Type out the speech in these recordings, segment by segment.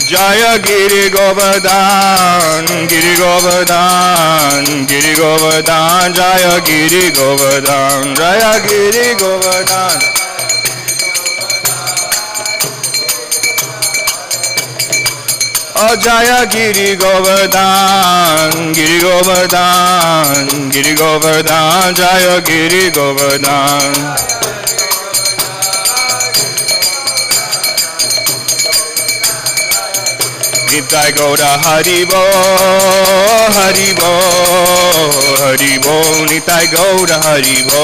Jaya Giri Govardhan, Giri Govardhan, Giri Govardhan, Jaya Giri Govardhan, Jaya Giri Govardhan. Oh Jaya Giri Govardhan, Giri Govardhan, Giri Govardhan, Jaya Giri Govardhan. Nitai Gaura Haribo, Haribo, Haribo, Nitai Gaura Haribo.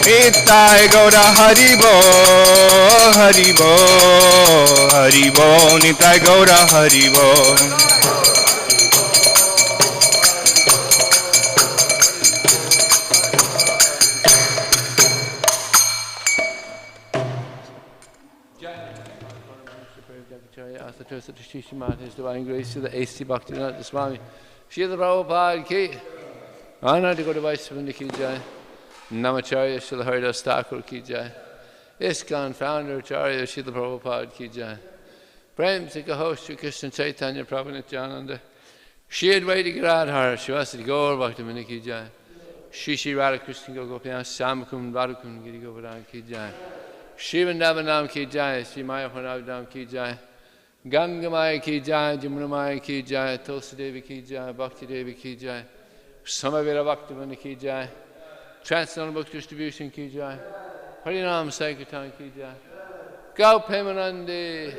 Nitai Gaura Haribo, Haribo, Haribo, Nitai Gaura Haribo. His divine grace to the A.C. Bhaktivinoda Swami. Srila Prabhupada ki. Honor to go to Vaishnava ki jai. Namacharya Srila Haridas Thakur ki jai. Iskcon founder Acharya Srila Prabhupada ki jai. Prem se kaho Shri Krishna Chaitanya Prabhu Nityananda. Shri Advaita Giradhara Shivasati Gaur Bhaktivinoda ki jai. Shri Shri Radha Krishna Gopinath Samakum Radhakum Giri Govardhan ki jai. Shri Vrindavanam ki jai. Shri Maya Pranavadam ki jai. Ganga Maya ki jai, Jamuna Maya ki jai, Tulsi Devi ki jai, Bhakti Devi ki jai, Samavira Bhaktivinoda ki jai, Transcendental Book Distribution ki jai, Harinam Sankirtan ki jai, Gau Premanande,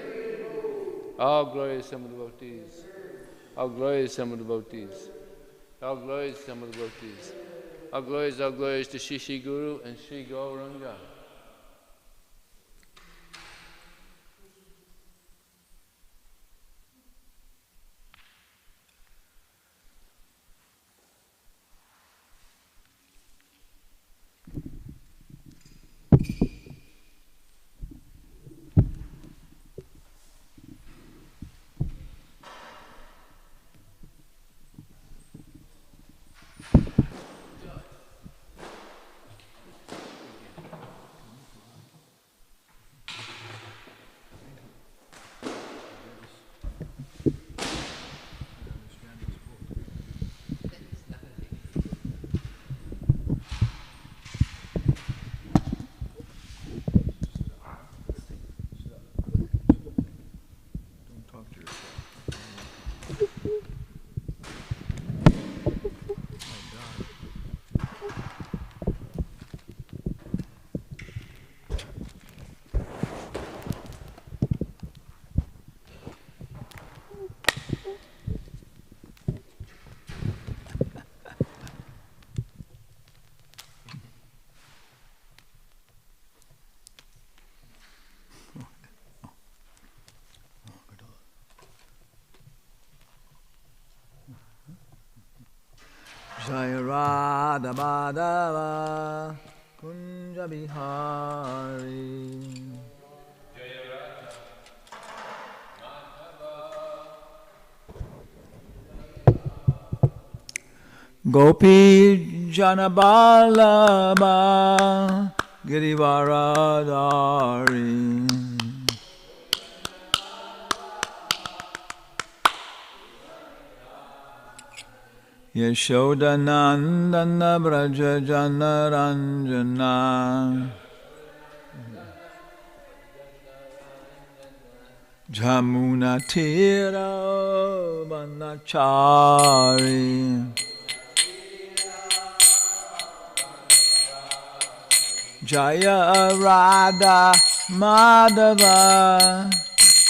all glorious some of the devotees, all glorious some of the devotees, all glorious some of the devotees, all glorious to Shishi Guru and Shri Gauranga. Jaya Radha Madhava Kunja Bihari. Jaya Radha Madhava. Gopi Janabalaba Girivaradari. Yashodanandana Braja Janaranjana. Jamuna Tira Vanachari. Jaya Radha Madhava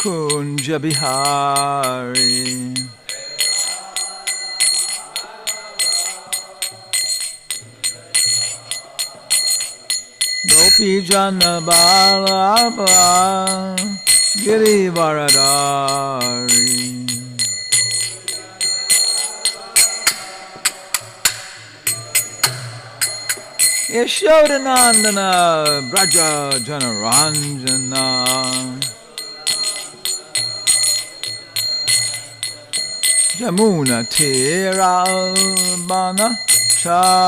Kunja Bihari. Gopi Jana Balaba Girivaradari. Yashodanandana Braja Janaranjana. Jamuna Tira Banachari.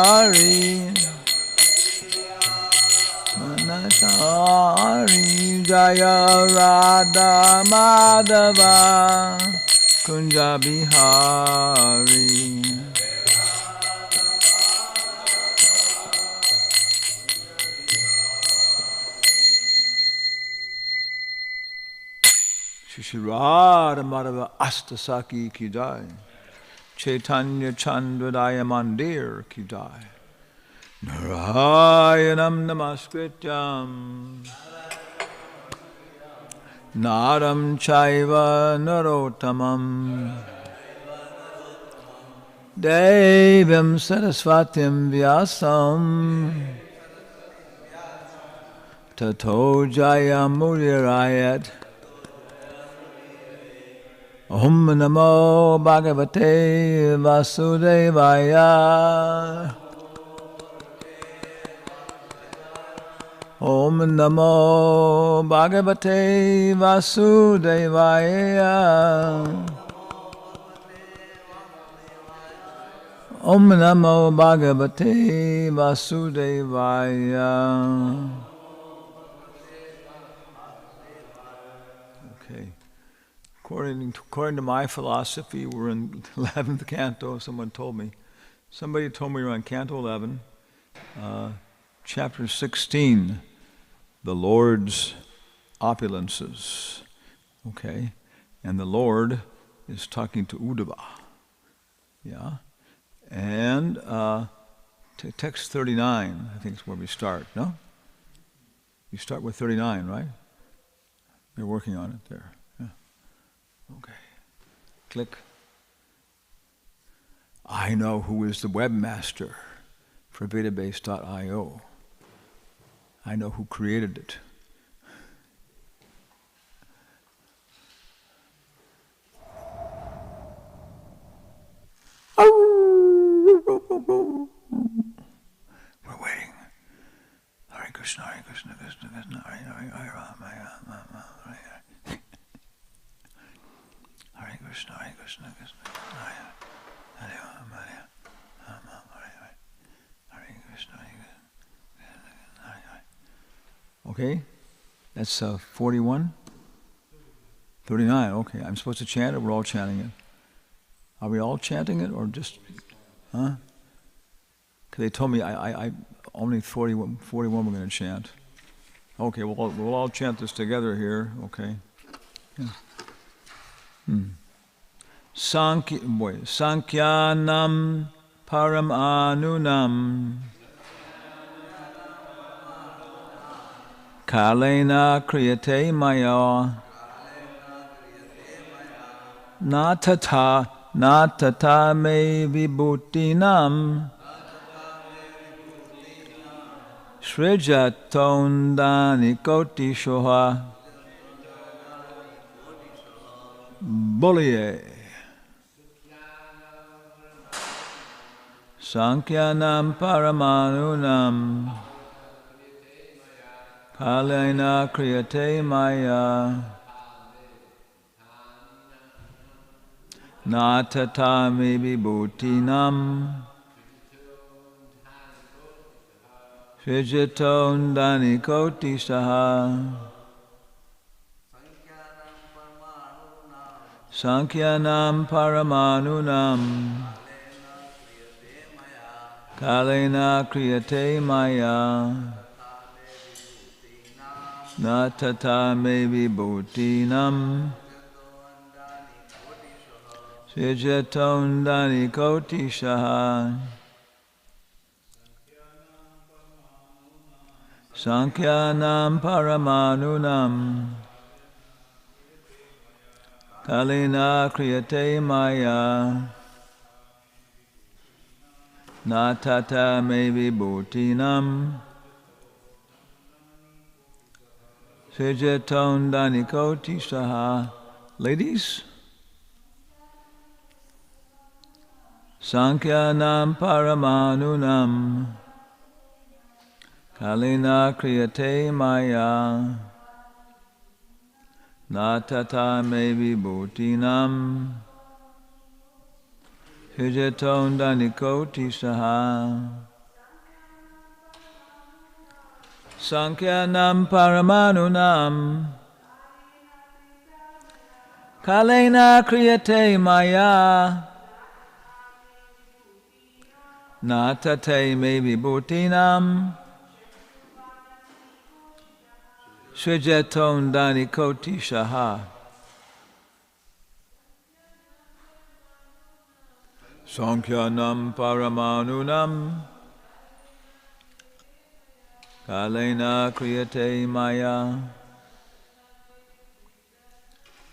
Hari Jaya Radha Madhava Kunja Bihari. Shri Radha Madhava Astasaki ki jai. Chaitanya Chandradaya Mandir ki jai. Narayanam Namaskrityam Naram Chaiva Narottamam Devam Saraswatim Vyasam Tato Jayamuriyarayat. Om Namo Bhagavate Vasudevaya. Om Namo Bhagavate Vasudevaya. Om Namo Bhagavate Vasudevaya. Okay. According to my philosophy, we're in the 11th canto. Someone told me. Somebody told me we're on canto 11, chapter 16, the Lord's opulences. Okay? And the Lord is talking to Uddhava. Yeah? And text 39, I think is where we start, no? You start with 39, right? You're working on it there. Okay. Click. I know who is the webmaster for Vedabase.io. I know who created it. We're waiting. Hare Krishna, Hare Krishna, Krishna Krishna, Hare Hare, Hare Rama, Hare Rama, Hare Hare. Hare Krishna, Hare Krishna, Krishna Krishna, Hare Hare, Hare Rama, Hare Hare, Hare Krishna, Hare Krishna, Hare Hare. Okay, that's 41? 39, okay. I'm supposed to chant it, we're all chanting it. Are we all chanting it, or just, huh? Because they told me I only 41 we're going to chant. Okay, we'll all chant this together here, okay. Yeah. Sankhyanam param anunam kalena kriyate maya natata me vibhutinam srijatondani koti shoha Boliye. Sankhyanam paramanunam kalena kriyate maya natatami vibhutinam srijatondani koti saha Sankhyanam paramanunam kalena kriyate maya natata me vibhutinam srijatondani koti saha Sankhyanam paramanunam kalena kriyate maya natata me vibhutinam srijatondani koti saha. Ladies? Sankhyanam paramanunam kalena kriyate maya natata me vibhutinam srijatondani koti saha. Sankyanam Paramanunam Kalena Kriyate Maya Natate Me Vibhutinam Srijaton Danikoti Shaha. Sankyanam Paramanunam Kalena Kriyate Maya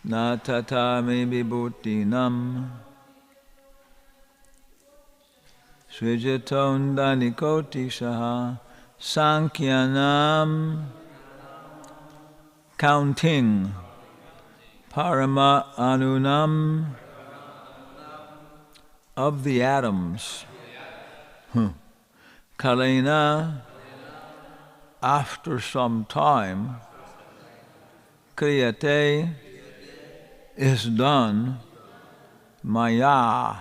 Natata Me Vibhutinam Srijaton Danikoti Shaha. Sankyanam, counting. Parama Anunam, of the atoms. Kalena, after some time. Kriyate, is done. Maya,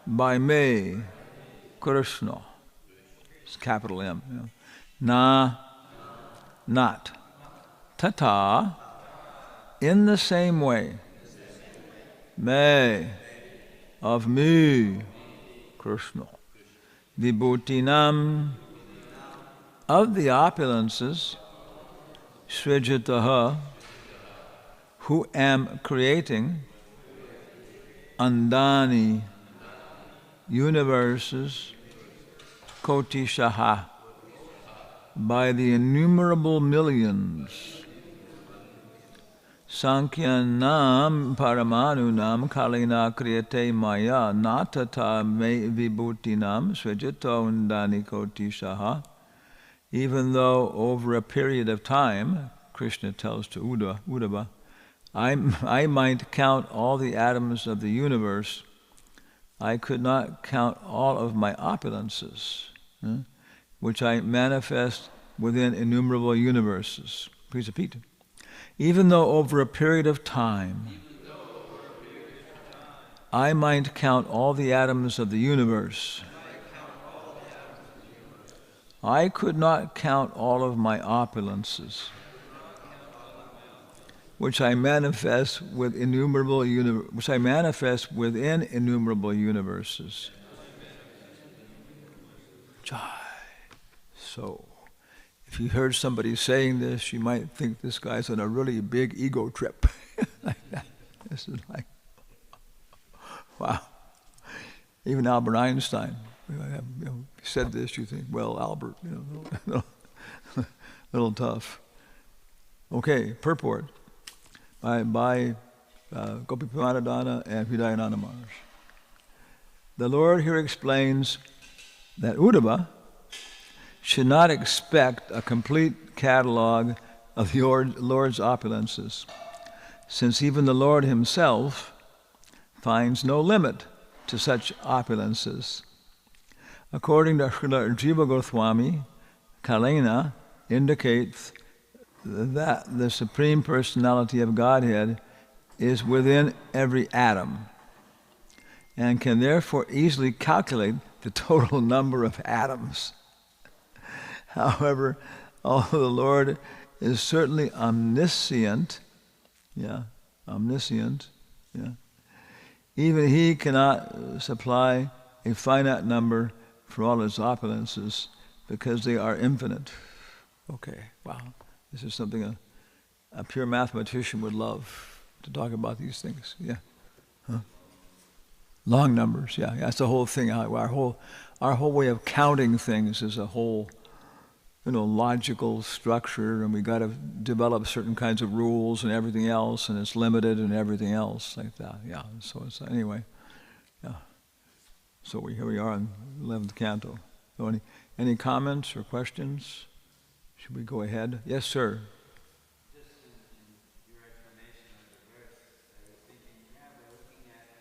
by me. Krishna. It's capital M. You know. Na, not. Tata, in the same way. Me, of me, Krishna. Vibhutinam, of the opulences. Srijataha, who am creating. Andani, universes. Koti Shaha, by the innumerable millions. Sankyanam Paramanunam Kalina Kriyate Maya Natata Me Vibhutinam Srijato Undani Koti Shaha. Even though over a period of time, Krishna tells to Uddhava, I might count all the atoms of the universe, I could not count all of my opulences, which I manifest within innumerable universes. Please repeat. Even though over a period of time, I might count all the atoms of the universe, I could not count all of my opulences, which I manifest with innumerable within innumerable universes. Jai. So, if you heard somebody saying this, you might think this guy's on a really big ego trip. Like that. This is like, wow. Even Albert Einstein, said this. You think, well, Albert, a little tough. Okay, purport. By Gopi Pramadana and Hridayananda Maharaj. The Lord here explains that Uddhava should not expect a complete catalog of the Lord's opulences, since even the Lord himself finds no limit to such opulences. According to Srila Jiva Goswami, Kalena indicates that the Supreme Personality of Godhead is within every atom and can therefore easily calculate the total number of atoms. However, although the Lord is certainly omniscient, even he cannot supply a finite number for all his opulences because they are infinite. Okay, wow. This is something a pure mathematician would love, to talk about these things. Yeah. Long numbers, yeah. That's the whole thing. Our whole way of counting things is a whole, logical structure, and we got to develop certain kinds of rules and everything else, and it's limited and everything else like that. Yeah. So it's anyway. Yeah. So here we are in 11th canto. So any comments or questions? Should we go ahead? Yes, sir. Just in your explanation of the verse, I was thinking, we're looking at a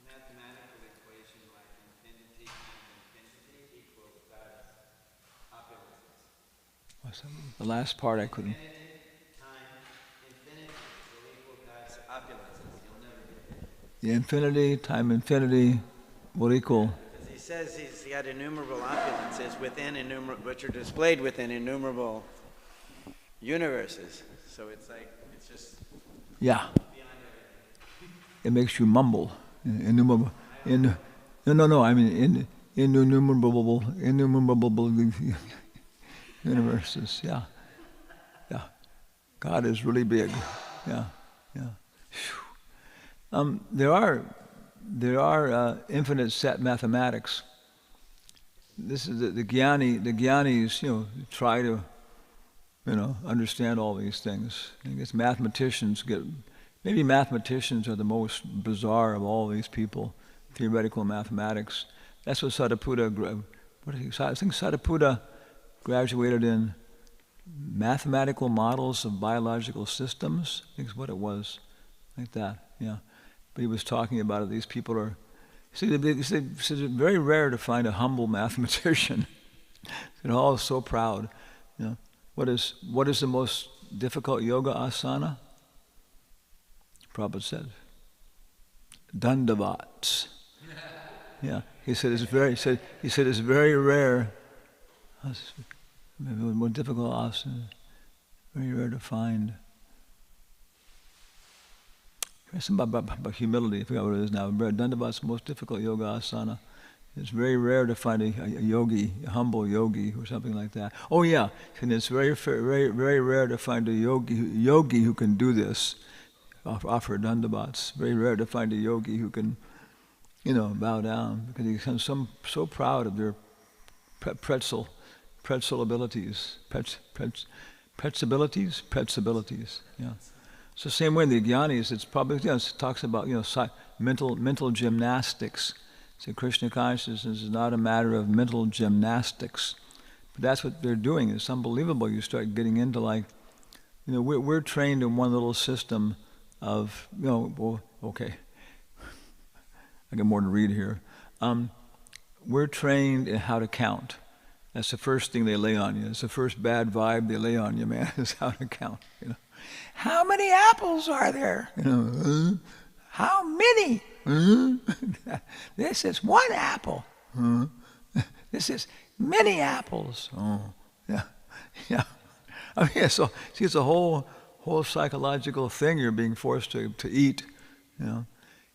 mathematical equation like infinity times infinity equals God's opulences. What's that mean? The last part I couldn't. Infinity times infinity will equal God's opulences. You'll never get there. The infinity time infinity will equal. Because he says he's got innumerable opulences which are displayed within innumerable universes. So it's like, it's just Yeah. beyond everything. It makes you mumble. Innumerable. No. I mean, innumerable universes. Yeah. God is really big. Yeah. There are infinite set mathematics. This is the Gyanis, try to, understand all these things. I guess maybe mathematicians are the most bizarre of all these people, theoretical mathematics. That's what Satiputta, I think Satiputta graduated in mathematical models of biological systems, I think is what it was, like that, yeah. But he was talking about it, these people are, it's very rare to find a humble mathematician. They're all so proud. What is the most difficult yoga asana? Prabhupada said, Dandavats. Yeah, he said it's very rare. More difficult asana, very rare to find. Something about humility. I forgot what it is now. Dandavat's the most difficult yoga asana. It's very rare to find a yogi, a humble yogi, or something like that. Oh yeah, and it's very rare to find a yogi who can do this. Offer dandavats. Very rare to find a yogi who can, bow down, because he becomes so proud of their pretzel abilities, pretz abilities. Yeah. So same way in the Gyanis, it's probably it talks about mental gymnastics. So Krishna consciousness is not a matter of mental gymnastics, but that's what they're doing. It's unbelievable. You start getting into we're trained in one little system of okay. I got more to read here. We're trained in how to count. That's the first thing they lay on you. It's the first bad vibe they lay on you, man, is how to count. How many apples are there? How many? This is one apple. This is many apples. Oh, yeah. I mean, so see, it's a whole psychological thing you're being forced to eat.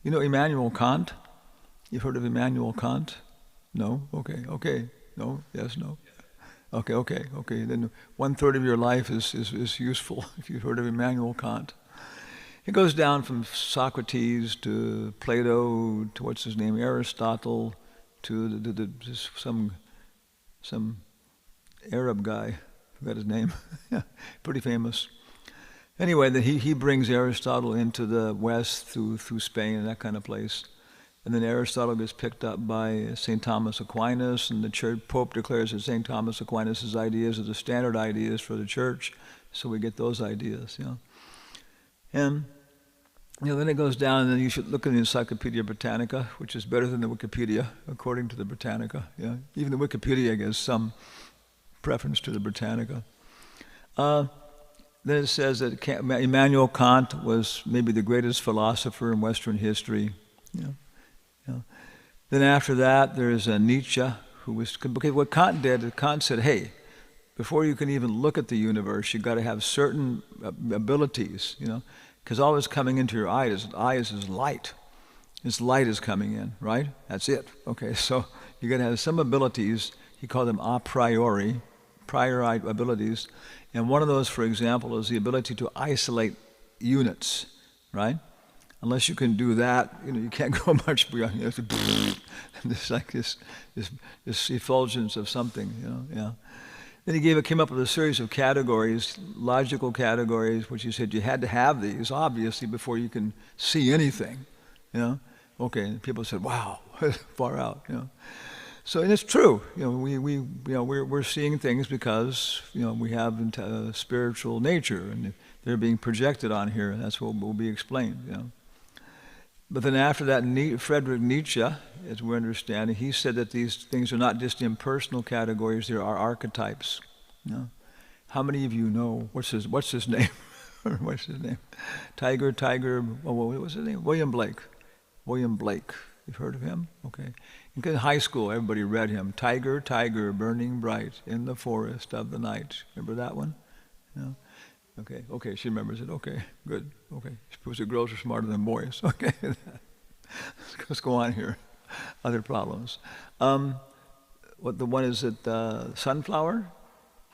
Immanuel Kant. You've heard of Immanuel Kant? No. Okay. No. Yes. No. Okay. Then 1/3 of your life is useful if you've heard of Immanuel Kant. It goes down from Socrates to Plato to what's his name, Aristotle, to some Arab guy, forgot his name, pretty famous. Anyway, he brings Aristotle into the West through Spain and that kind of place. And then Aristotle gets picked up by St. Thomas Aquinas, and the church Pope declares that St. Thomas Aquinas' ideas are the standard ideas for the church, so we get those ideas, And then it goes down, and then you should look at the Encyclopedia Britannica, which is better than the Wikipedia, according to the Britannica. Even the Wikipedia gives some preference to the Britannica. Then it says that Immanuel Kant was maybe the greatest philosopher in Western history. Then after that, there's Nietzsche, who was, because what Kant did, Kant said, hey, before you can even look at the universe, you've got to have certain abilities, because all that's coming into your eye is light. This light is coming in, right? That's it. Okay, so you're going to have some abilities, he called them a priori, prior abilities, and one of those, for example, is the ability to isolate units, right? Unless you can do that, you can't go much beyond. There's like this effulgence of something, Then he came up with a series of categories, logical categories, which he said you had to have these, obviously, before you can see anything, Okay, and people said, "Wow, far out," So, and it's true, we're seeing things because we have a spiritual nature, and they're being projected on here, and that's what will be explained, But then after that, Friedrich Nietzsche, as we're understanding, he said that these things are not just impersonal categories; they are archetypes. How many of you know what's his name? What's his name? Tiger. What was his name? William Blake. You've heard of him? Okay. In high school, everybody read him. Tiger, tiger, burning bright in the forest of the night. Remember that one? No? Okay, she remembers it. Okay, good. Okay, suppose the girls are smarter than boys. Okay, let's go on here. Other problems. What the one is it? Sunflower.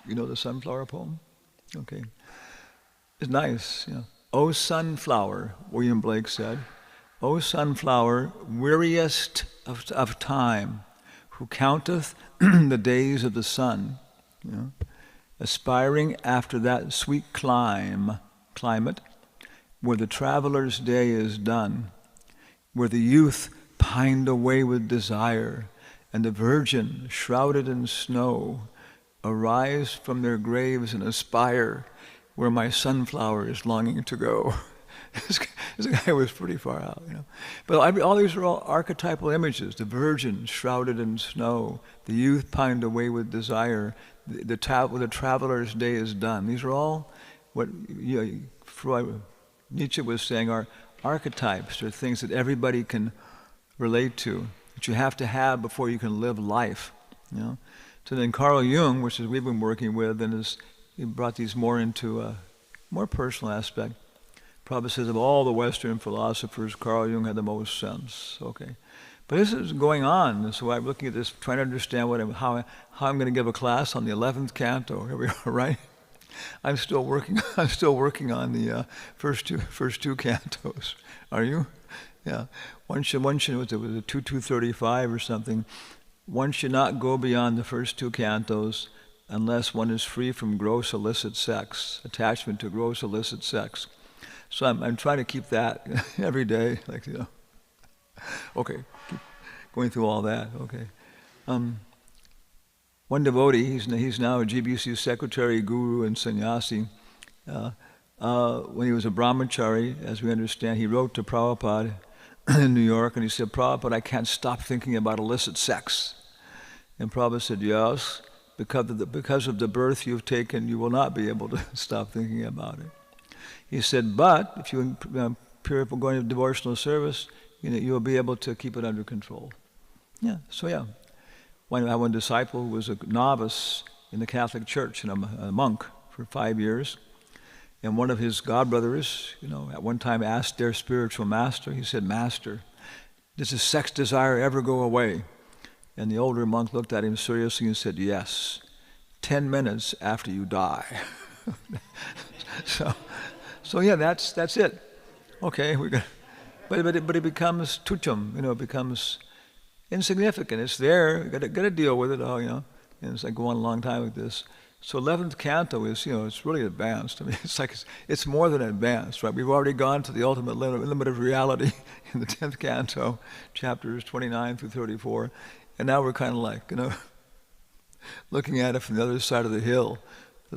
You know the sunflower poem? Okay, it's nice. You know. O sunflower, William Blake said. O sunflower, weariest of time, who counteth the days of the sun, you know, aspiring after that sweet climate, where the traveler's day is done, where the youth pined away with desire, and the virgin, shrouded in snow, arise from their graves and aspire, where my sunflower is longing to go. This guy was pretty far out, you know. But all these are all archetypal images. The virgin shrouded in snow, the youth pined away with desire, the traveler's day is done. These are all what Nietzsche was saying are archetypes, or things that everybody can relate to, that you have to have before you can live life, you know. So then Carl Jung, which is we've been working with, and he brought these more into a more personal aspect. Prabhupada says of all the Western philosophers, Carl Jung had the most sense. Okay, but this is going on, and so I'm looking at this, trying to understand how I'm going to give a class on the 11th canto. Here we are, right? I'm still working on the first two cantos. Are you? Yeah. One should was it a 235 or something. One should not go beyond the first two cantos unless one is free from gross illicit sex, attachment to gross illicit sex. So I'm trying to keep that every day, like, you know. Okay, keep going through all that. Okay. One devotee, he's now a GBC secretary, guru, and sannyasi. When he was a brahmachari, as we understand, he wrote to Prabhupada in New York, and he said, Prabhupada, I can't stop thinking about illicit sex. And Prabhupada said, yes, because of the birth you've taken, you will not be able to stop thinking about it. He said, but if you appear going to devotional service, you'll be able to keep it under control. Yeah, so yeah. I had one disciple who was a novice in the Catholic Church and a monk for 5 years. And one of his godbrothers, at one time asked their spiritual master, he said, Master, does the sex desire ever go away? And the older monk looked at him seriously and said, yes, 10 minutes after you die. So yeah, that's it. Okay, but it becomes tuchum, it becomes insignificant. It's there. You got to deal with it. And it's like going a long time with this. So 11th canto is, it's really advanced. I mean, it's more than advanced, right? We've already gone to the ultimate limit of reality in the 10th canto, chapters 29 through 34, and now we're kind of like, looking at it from the other side of the hill.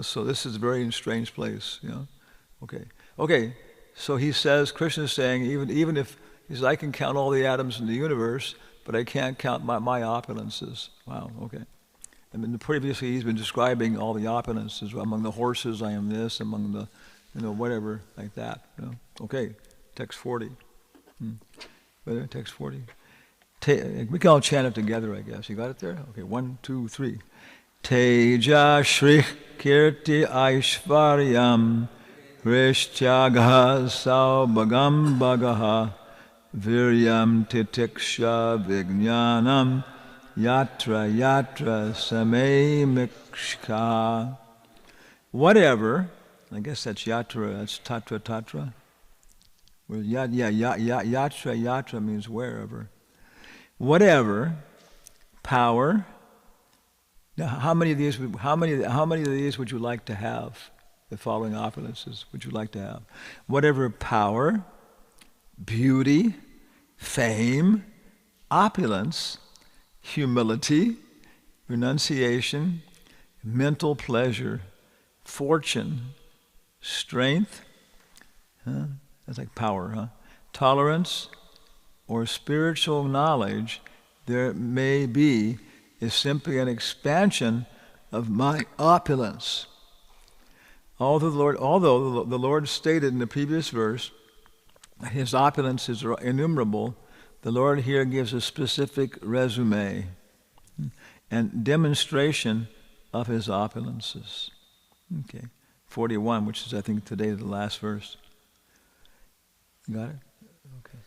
So this is a very strange place, Okay, so he says, Krishna is saying, even if, he says, I can count all the atoms in the universe, but I can't count my opulences. Wow, okay. And previously he's been describing all the opulences. Among the horses, I am this, among the, whatever, like that. Okay, text 40. Text 40. We can all chant it together, I guess. You got it there? Okay, 1, 2, 3. Teja Shri Kirti Aishvaryam Rishtyaga Saubhagam Bhagaha Viryam Titiksha Vijnanam Yatra Yatra Samay Mikshka. Whatever, I guess that's yatra, that's tatra. Well, yatra means wherever. Whatever power. Now, how many of these would you like to have? The following opulences would you like to have? Whatever power, beauty, fame, opulence, humility, renunciation, mental pleasure, fortune, strength, that's like power, tolerance, or spiritual knowledge there may be is simply an expansion of my opulence. Although the Lord stated in the previous verse that his opulences are innumerable, the Lord here gives a specific resume and demonstration of his opulences. Okay, 41, which is, I think, today the last verse. You got it? Okay.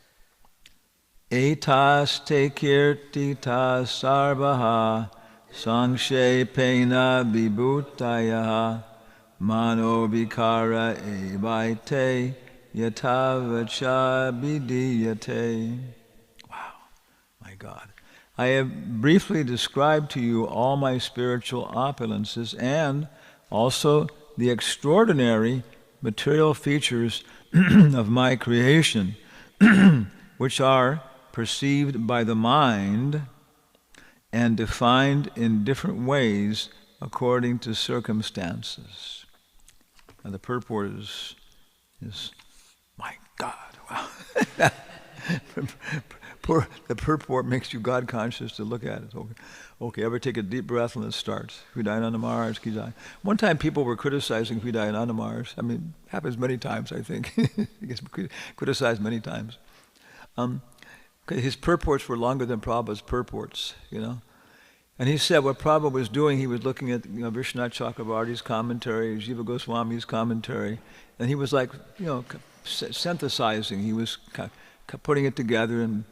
Etas te kirtitas sarvaha sangshe pena vibhutaya mano vikara evaite yatavacha vidiyate. Wow, my God. I have briefly described to you all my spiritual opulences and also the extraordinary material features of my creation, which are perceived by the mind and defined in different ways according to circumstances. Now the purport is my God, wow. The purport makes you God conscious to look at it. Okay, ever take a deep breath and it starts. Hridayanandamars ki jai. One time people were criticizing Hridayanandamars. I mean, happens many times, I think. He gets criticized many times. His purports were longer than Prabhupada's purports, you know. And he said what Prabhupada was doing, he was looking at Vishwanath Chakravarti's commentary, Jiva Goswami's commentary, and he was like, synthesizing. He was putting it together and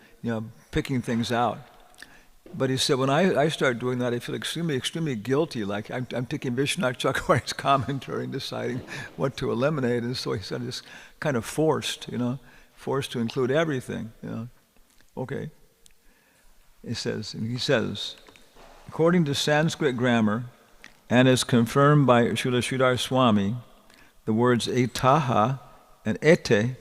picking things out. But he said, when I start doing that, I feel extremely, extremely guilty. Like I'm taking Vishwanath Chakravarti's commentary and deciding what to eliminate. And so he said it's kind of forced to include everything. Okay. He says, according to Sanskrit grammar, and as confirmed by Srila Sridhar Swami, the words etaha and ete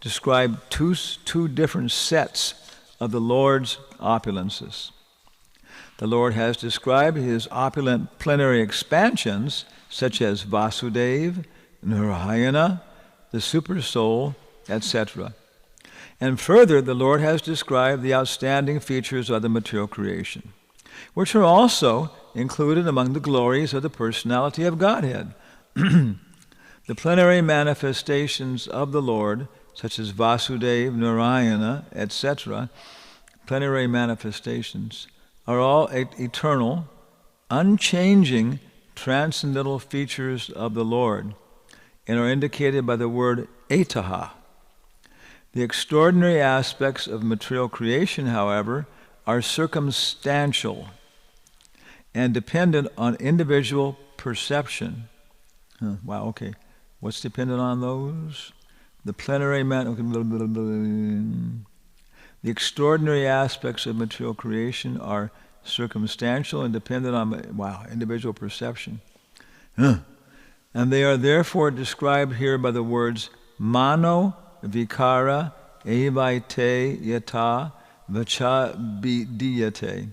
describe two different sets of the Lord's opulences. The Lord has described his opulent plenary expansions, such as Vasudeva, Narayana, the Supersoul, etc. And further, the Lord has described the outstanding features of the material creation, which are also included among the glories of the personality of Godhead. The plenary manifestations of the Lord, such as Vasudeva, Narayana, etc., plenary manifestations, are all eternal, unchanging, transcendental features of the Lord, and are indicated by the word etaha. The extraordinary aspects of material creation, however, are circumstantial and dependent on individual perception. Wow, okay. What's dependent on those? The plenary the extraordinary aspects of material creation are circumstantial and dependent on, individual perception. And they are therefore described here by the words mano, vikara, evaite, yata, vacha, vidiyate.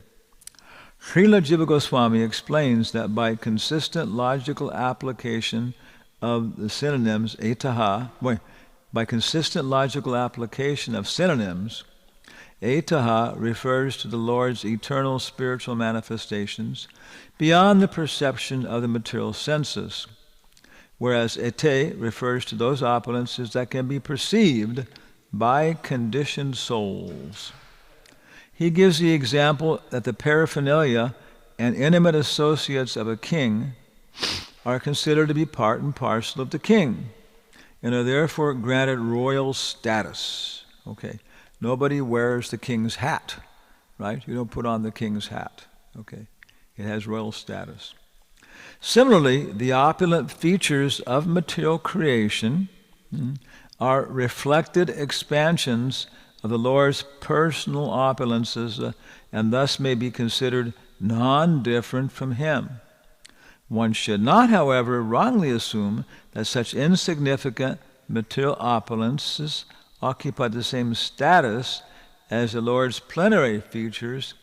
Srila Jiva Goswami explains that by consistent logical application of the synonyms etaha, by consistent logical application of synonyms, etaha refers to the Lord's eternal spiritual manifestations beyond the perception of the material senses, whereas ete refers to those opulences that can be perceived by conditioned souls. He gives the example that the paraphernalia and intimate associates of a king are considered to be part and parcel of the king, and are therefore granted royal status. Okay. Nobody wears the king's hat, right? You don't put on the king's hat, okay? It has royal status. Similarly, the opulent features of material creation are reflected expansions of the Lord's personal opulences and thus may be considered non-different from him. One should not, however, wrongly assume that such insignificant material opulences occupy the same status as the Lord's plenary features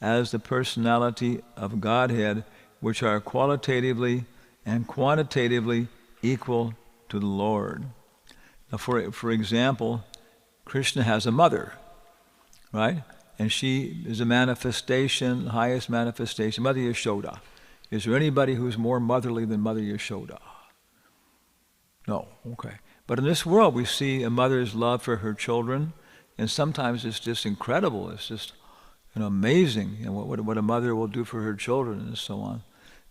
as the personality of Godhead, which are qualitatively and quantitatively equal to the Lord. Now, for example, Krishna has a mother, right? And she is a manifestation, highest manifestation, Mother Yashoda. Is there anybody who's more motherly than Mother Yashoda? No, okay. But in this world, we see a mother's love for her children And sometimes it's just incredible. It's just amazing, what a mother will do for her children and so on.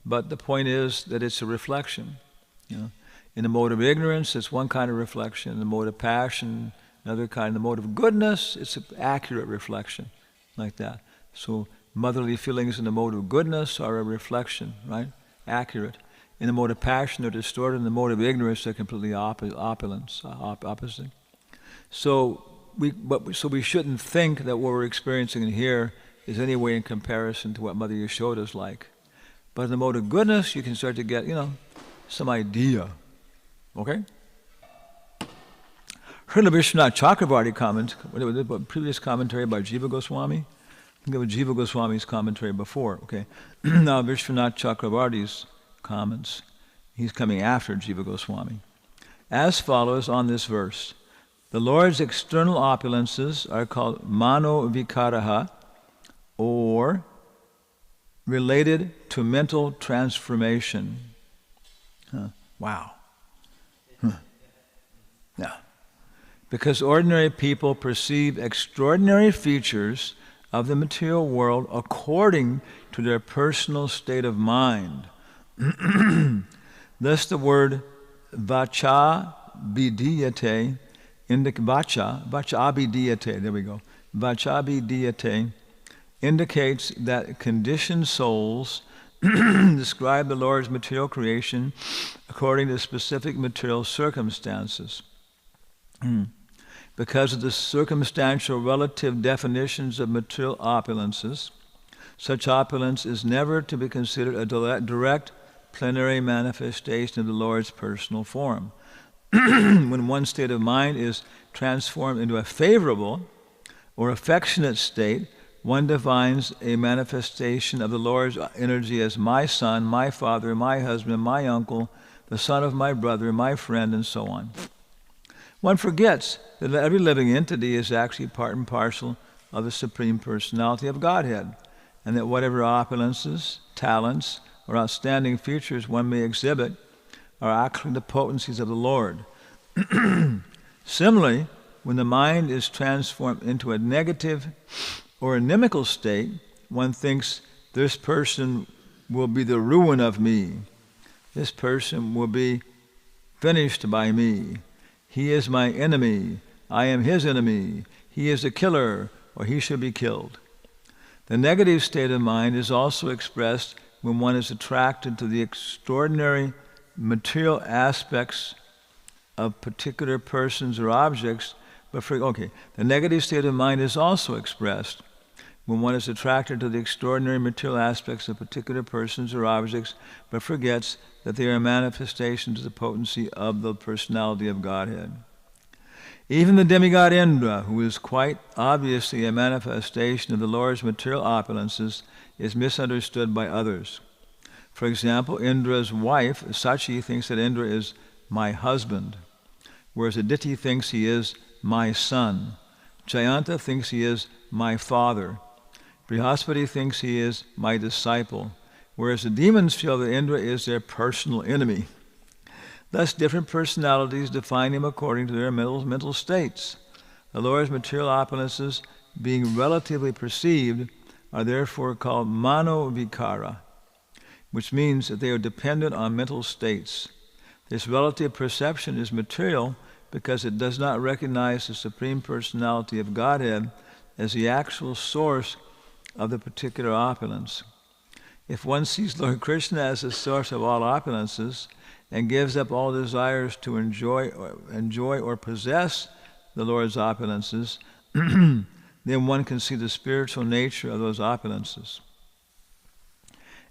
But the point is that it's a reflection. In the mode of ignorance, it's one kind of reflection. In the mode of passion, another kind. In the mode of goodness, it's an accurate reflection, like that. So motherly feelings in the mode of goodness are a reflection, right? Accurate. In the mode of passion, they're distorted. In the mode of ignorance, they're completely opposite. So we shouldn't think that what we're experiencing in here is any way in comparison to what Mother Yashoda is like. But in the mode of goodness, you can start to get, some idea. Okay? Srila Vishwanath Chakravarti comment, previous commentary by Jiva Goswami. Think of Jiva Goswami's commentary before, okay? Now Vishwanath Chakravarti's comments. He's coming after Jiva Goswami. As follows on this verse. The Lord's external opulences are called mano vikaraha, or related to mental transformation. Wow. Yeah. Because ordinary people perceive extraordinary features of the material world according to their personal state of mind. Thus the word vacha vidiyate, vacha abhidiyate, there we go. Vacha abhidiyate indicates that conditioned souls describe the Lord's material creation according to specific material circumstances. Because of the circumstantial relative definitions of material opulences, such opulence is never to be considered a direct plenary manifestation of the Lord's personal form. When one state of mind is transformed into a favorable or affectionate state, one defines a manifestation of the Lord's energy as my son, my father, my husband, my uncle, the son of my brother, my friend, and so on. One forgets that every living entity is actually part and parcel of the Supreme Personality of Godhead, and that whatever opulences, talents, or outstanding features one may exhibit are actually the potencies of the Lord. Similarly, when the mind is transformed into a negative or inimical state, one thinks, this person will be the ruin of me. This person will be finished by me. He is my enemy. I am his enemy. He is a killer, or he should be killed. The negative state of mind is also expressed when one is attracted to the extraordinary material aspects of particular persons or objects. The negative state of mind is also expressed when one is attracted to the extraordinary material aspects of particular persons or objects, but forgets that they are manifestations of the potency of the personality of Godhead. Even the demigod Indra, who is quite obviously a manifestation of the Lord's material opulences, is misunderstood by others. For example, Indra's wife, Sachi, thinks that Indra is my husband, whereas Aditi thinks he is my son. Jayanta thinks he is my father. Brihaspati thinks he is my disciple, whereas the demons feel that Indra is their personal enemy. Thus, different personalities define him according to their mental states. The Lord's material opulences, being relatively perceived, are therefore called mano-vikara, which means that they are dependent on mental states. This relative perception is material because it does not recognize the Supreme Personality of Godhead as the actual source of the particular opulence. If one sees Lord Krishna as the source of all opulences and gives up all desires to enjoy or possess the Lord's opulences, then one can see the spiritual nature of those opulences.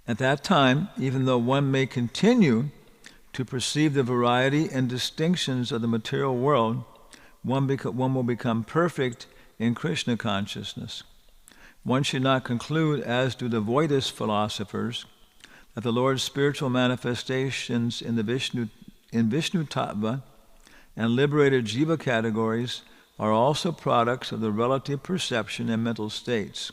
At that time, even though one may continue to perceive the variety and distinctions of the material world, one will become perfect in Krishna consciousness. One should not conclude, as do the Voidist philosophers, that the Lord's spiritual manifestations in Vishnu Tattva and liberated jiva categories are also products of the relative perception and mental states.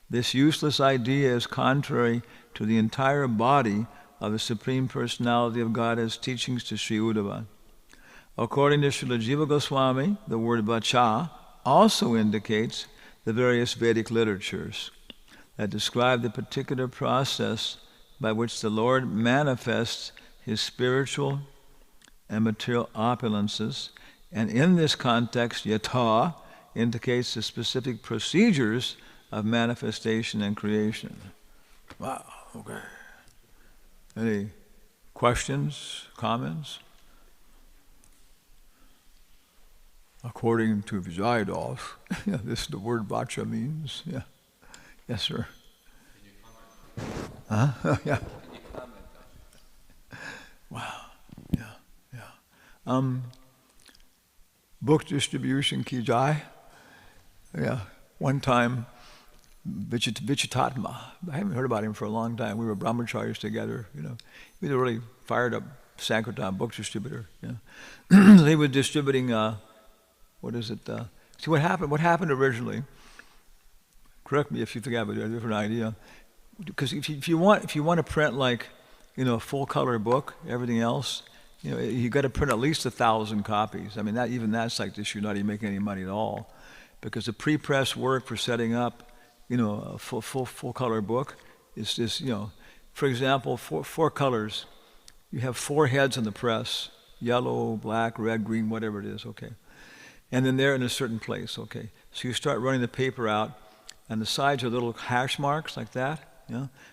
This useless idea is contrary to the entire body of the Supreme Personality of Godhead's teachings to Sri Uddhava. According to Srila Jiva Goswami, the word vacha, also indicates the various Vedic literatures that describe the particular process by which the Lord manifests his spiritual and material opulences. And in this context, yatha indicates the specific procedures of manifestation and creation. Wow, okay. Any questions, comments? According to Vijayadov, this the word vacha means. Yeah. Yes, sir. Can you comment? Huh? Yeah. Can you comment on? Wow. Yeah. Book distribution ki jai. Yeah. One time, Vichitatma. I haven't heard about him for a long time. We were brahmacharis together. He was a really fired up Sankirtan book distributor. He was distributing. See what happened? What happened originally? Correct me if you think I have a different idea. Because if you want to print like, a full color book, everything else, you got to print at least 1,000 copies. I mean, that's like this. You're not even making any money at all, because the pre-press work for setting up, a full color book is just, for example, four colors. You have 4 heads in the press: yellow, black, red, green, whatever it is. Okay. And then they're in a certain place, okay. So you start running the paper out, and the sides are little hash marks like that,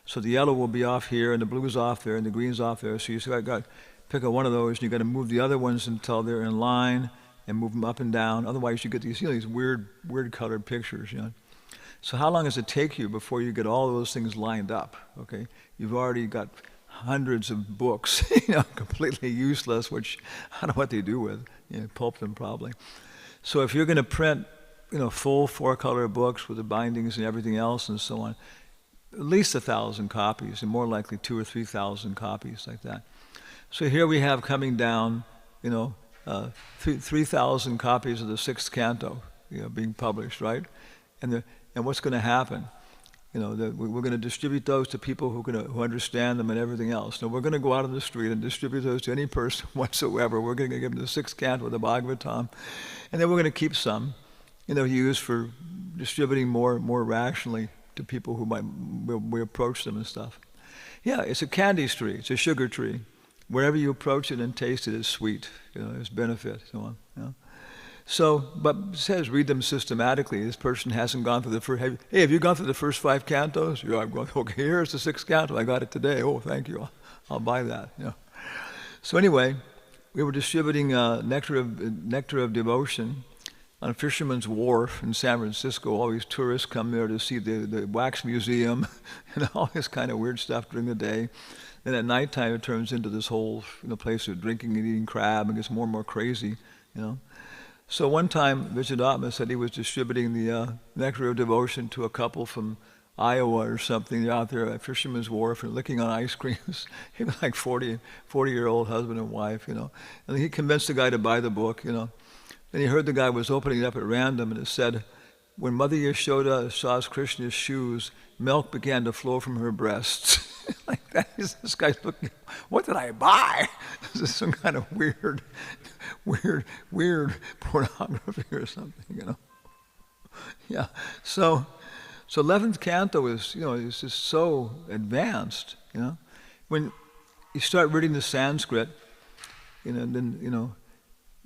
So the yellow will be off here, and the blue's off there, and the green's off there. So you got to pick up one of those, and you got to move the other ones until they're in line, and move them up and down. Otherwise, you get these, these weird colored pictures, So how long does it take you before you get all those things lined up? Okay, you've already got hundreds of books, completely useless, which I don't know what they do with, pulp them probably. So if you're going to print, full 4-color books with the bindings and everything else and so on, at least 1,000 copies, and more likely 2,000 or 3,000 copies like that. So here we have coming down, 3,000 copies of the 6th canto, being published, right? And what's going to happen? We're going to distribute those to people who understand them and everything else. Now we're going to go out on the street and distribute those to any person whatsoever. We're going to give them the 6th canto of the Bhagavatam, and then we're going to keep some, used for distributing more rationally to people who we approach them and stuff. Yeah, it's a candy tree. It's a sugar tree. Wherever you approach it and taste it, it's sweet. There's benefit, so on. So, but it says read them systematically. This person hasn't gone through the first. Hey, have you gone through the first 5 cantos? Yeah, I'm going. Okay, here's the 6th canto. I got it today. Oh, thank you. I'll buy that. So anyway, we were distributing nectar of devotion on Fisherman's Wharf in San Francisco. All these tourists come there to see the wax museum and all this kind of weird stuff during the day. Then at nighttime, it turns into this whole place of drinking and eating crab, and gets more and more crazy. So one time, Vijayadhatma said he was distributing the nectar of devotion to a couple from Iowa or something. They're out there at Fisherman's Wharf and licking on ice creams. He was like 40-year-old husband and wife, And he convinced the guy to buy the book, Then he heard the guy was opening it up at random, and it said, when Mother Yashoda saw Krishna's shoes, milk began to flow from her breasts. Like that. This guy's looking, what did I buy? This is some kind of weird pornography or something, Yeah. So 11th canto is, is just so advanced, When you start reading the Sanskrit, then,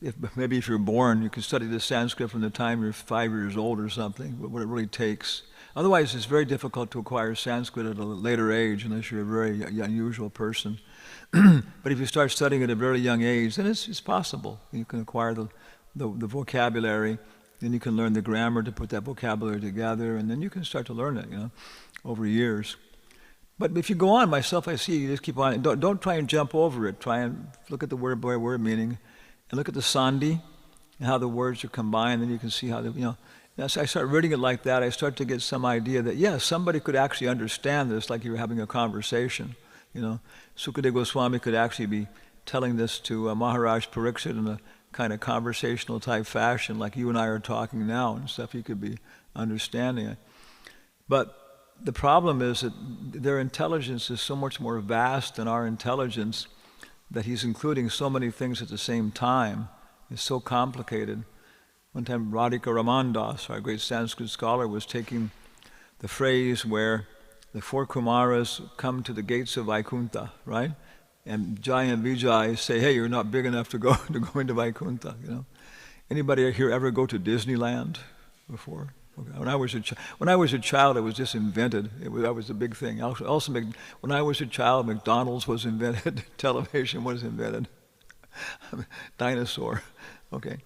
if you're born, you can study the Sanskrit from the time you're 5 years old or something, what it really takes. Otherwise, it's very difficult to acquire Sanskrit at a later age unless you're a very unusual person. But if you start studying at a very young age, then it's possible. You can acquire the vocabulary, then you can learn the grammar to put that vocabulary together, and then you can start to learn it, over years. But if you go on, myself, I see, you just keep on. Don't try and jump over it. Try and look at the word by word meaning, and look at the sandhi, and how the words are combined, then you can see how they, As I start reading it like that, I start to get some idea that, somebody could actually understand this like you were having a conversation. Sukadeva Goswami could actually be telling this to Maharaj Pariksit in a kind of conversational type fashion, like you and I are talking now and stuff. He could be understanding it. But the problem is that their intelligence is so much more vast than our intelligence, that he's including so many things at the same time. It's so complicated. One time Radhika Ramandas, our great Sanskrit scholar, was taking the phrase where the 4 Kumaras come to the gates of Vaikuntha, right? And Jai and Vijay say, hey, you're not big enough to go into Vaikuntha, you know. Anybody here ever go to Disneyland before? Okay. When I was a child, it was just invented. That was a big thing. Also, when I was a child, McDonald's was invented. Television was invented. Dinosaur. Okay.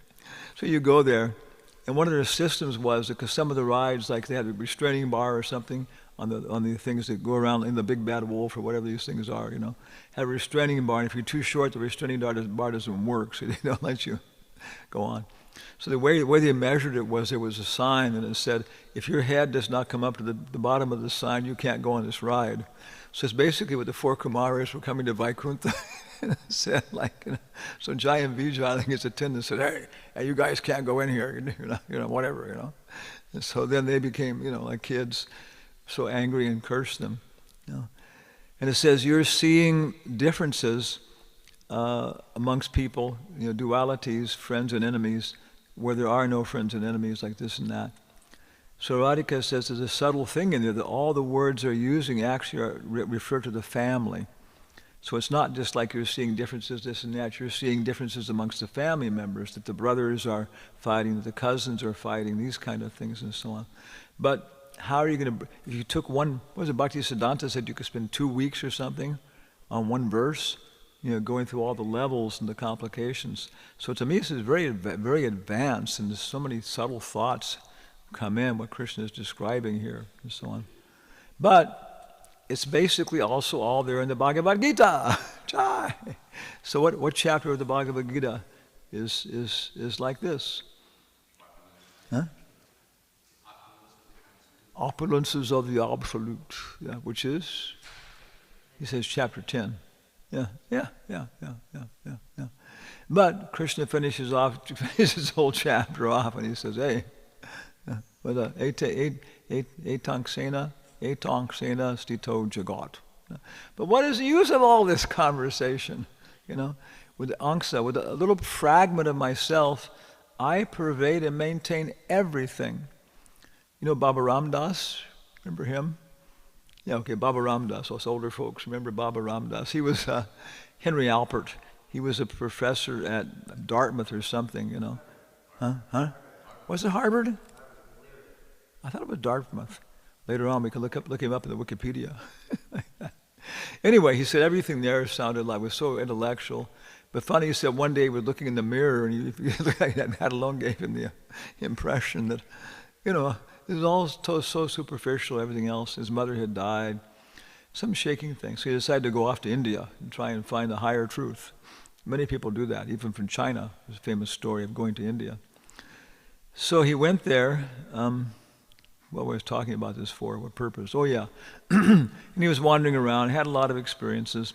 So you go there, and one of their systems was, because some of the rides, like they had a restraining bar or something on the things that go around in the Big Bad Wolf or whatever these things are, you know, had a restraining bar, and if you're too short, the restraining bar doesn't work, so they don't let you go on. So the way they measured it was there was a sign, and it said, if your head does not come up to the bottom of the sign, you can't go on this ride. So it's basically what the 4 Kumaras were coming to Vaikuntha said, like, you know, so Jai and Vijay, I think his attendant said, hey, you guys can't go in here, you know, whatever, you know. And so then they became, you know, like kids, so angry and cursed them, you know. And it says you're seeing differences amongst people, you know, dualities, friends and enemies, where there are no friends and enemies, like this and that. So Radhika says there's a subtle thing in there that all the words they're using actually refer to the family. So it's not just like you're seeing differences, this and that. You're seeing differences amongst the family members, that the brothers are fighting, that the cousins are fighting, these kind of things and so on. But how are you going to, if you took one, what was it, Bhaktisiddhanta said you could spend 2 weeks or something on one verse, you know, going through all the levels and the complications. So to me, this is very, very advanced, and there's so many subtle thoughts come in, what Krishna is describing here, and so on. But it's basically also all there in the Bhagavad Gita. Jai. So what chapter of the Bhagavad Gita is like this? Huh? Opulences of the Absolute, yeah, which is, he says, chapter 10. Yeah. But Krishna finishes his whole chapter off, and he says, hey, with etanksena stito jagat. But what is the use of all this conversation? You know, with the angsa, with a little fragment of myself, I pervade and maintain everything. You know Baba Ramdas? Remember him? Yeah, okay, Baba Ramdas, us older folks remember Baba Ramdas. He was Henry Alpert. He was a professor at Dartmouth or something, you know. Huh? Was it Harvard? I thought it was Dartmouth. Later on, we can look him up in the Wikipedia. Anyway, he said everything there sounded like, was so intellectual. But funny, he said one day he was looking in the mirror, and he looked like that alone gave him the impression that, you know, it was all so superficial, everything else. His mother had died, some shaking thing. So he decided to go off to India and try and find the higher truth. Many people do that, even from China. There's a famous story of going to India. So he went there. What was I talking about this for? What purpose? Oh, yeah. And he was wandering around, had a lot of experiences.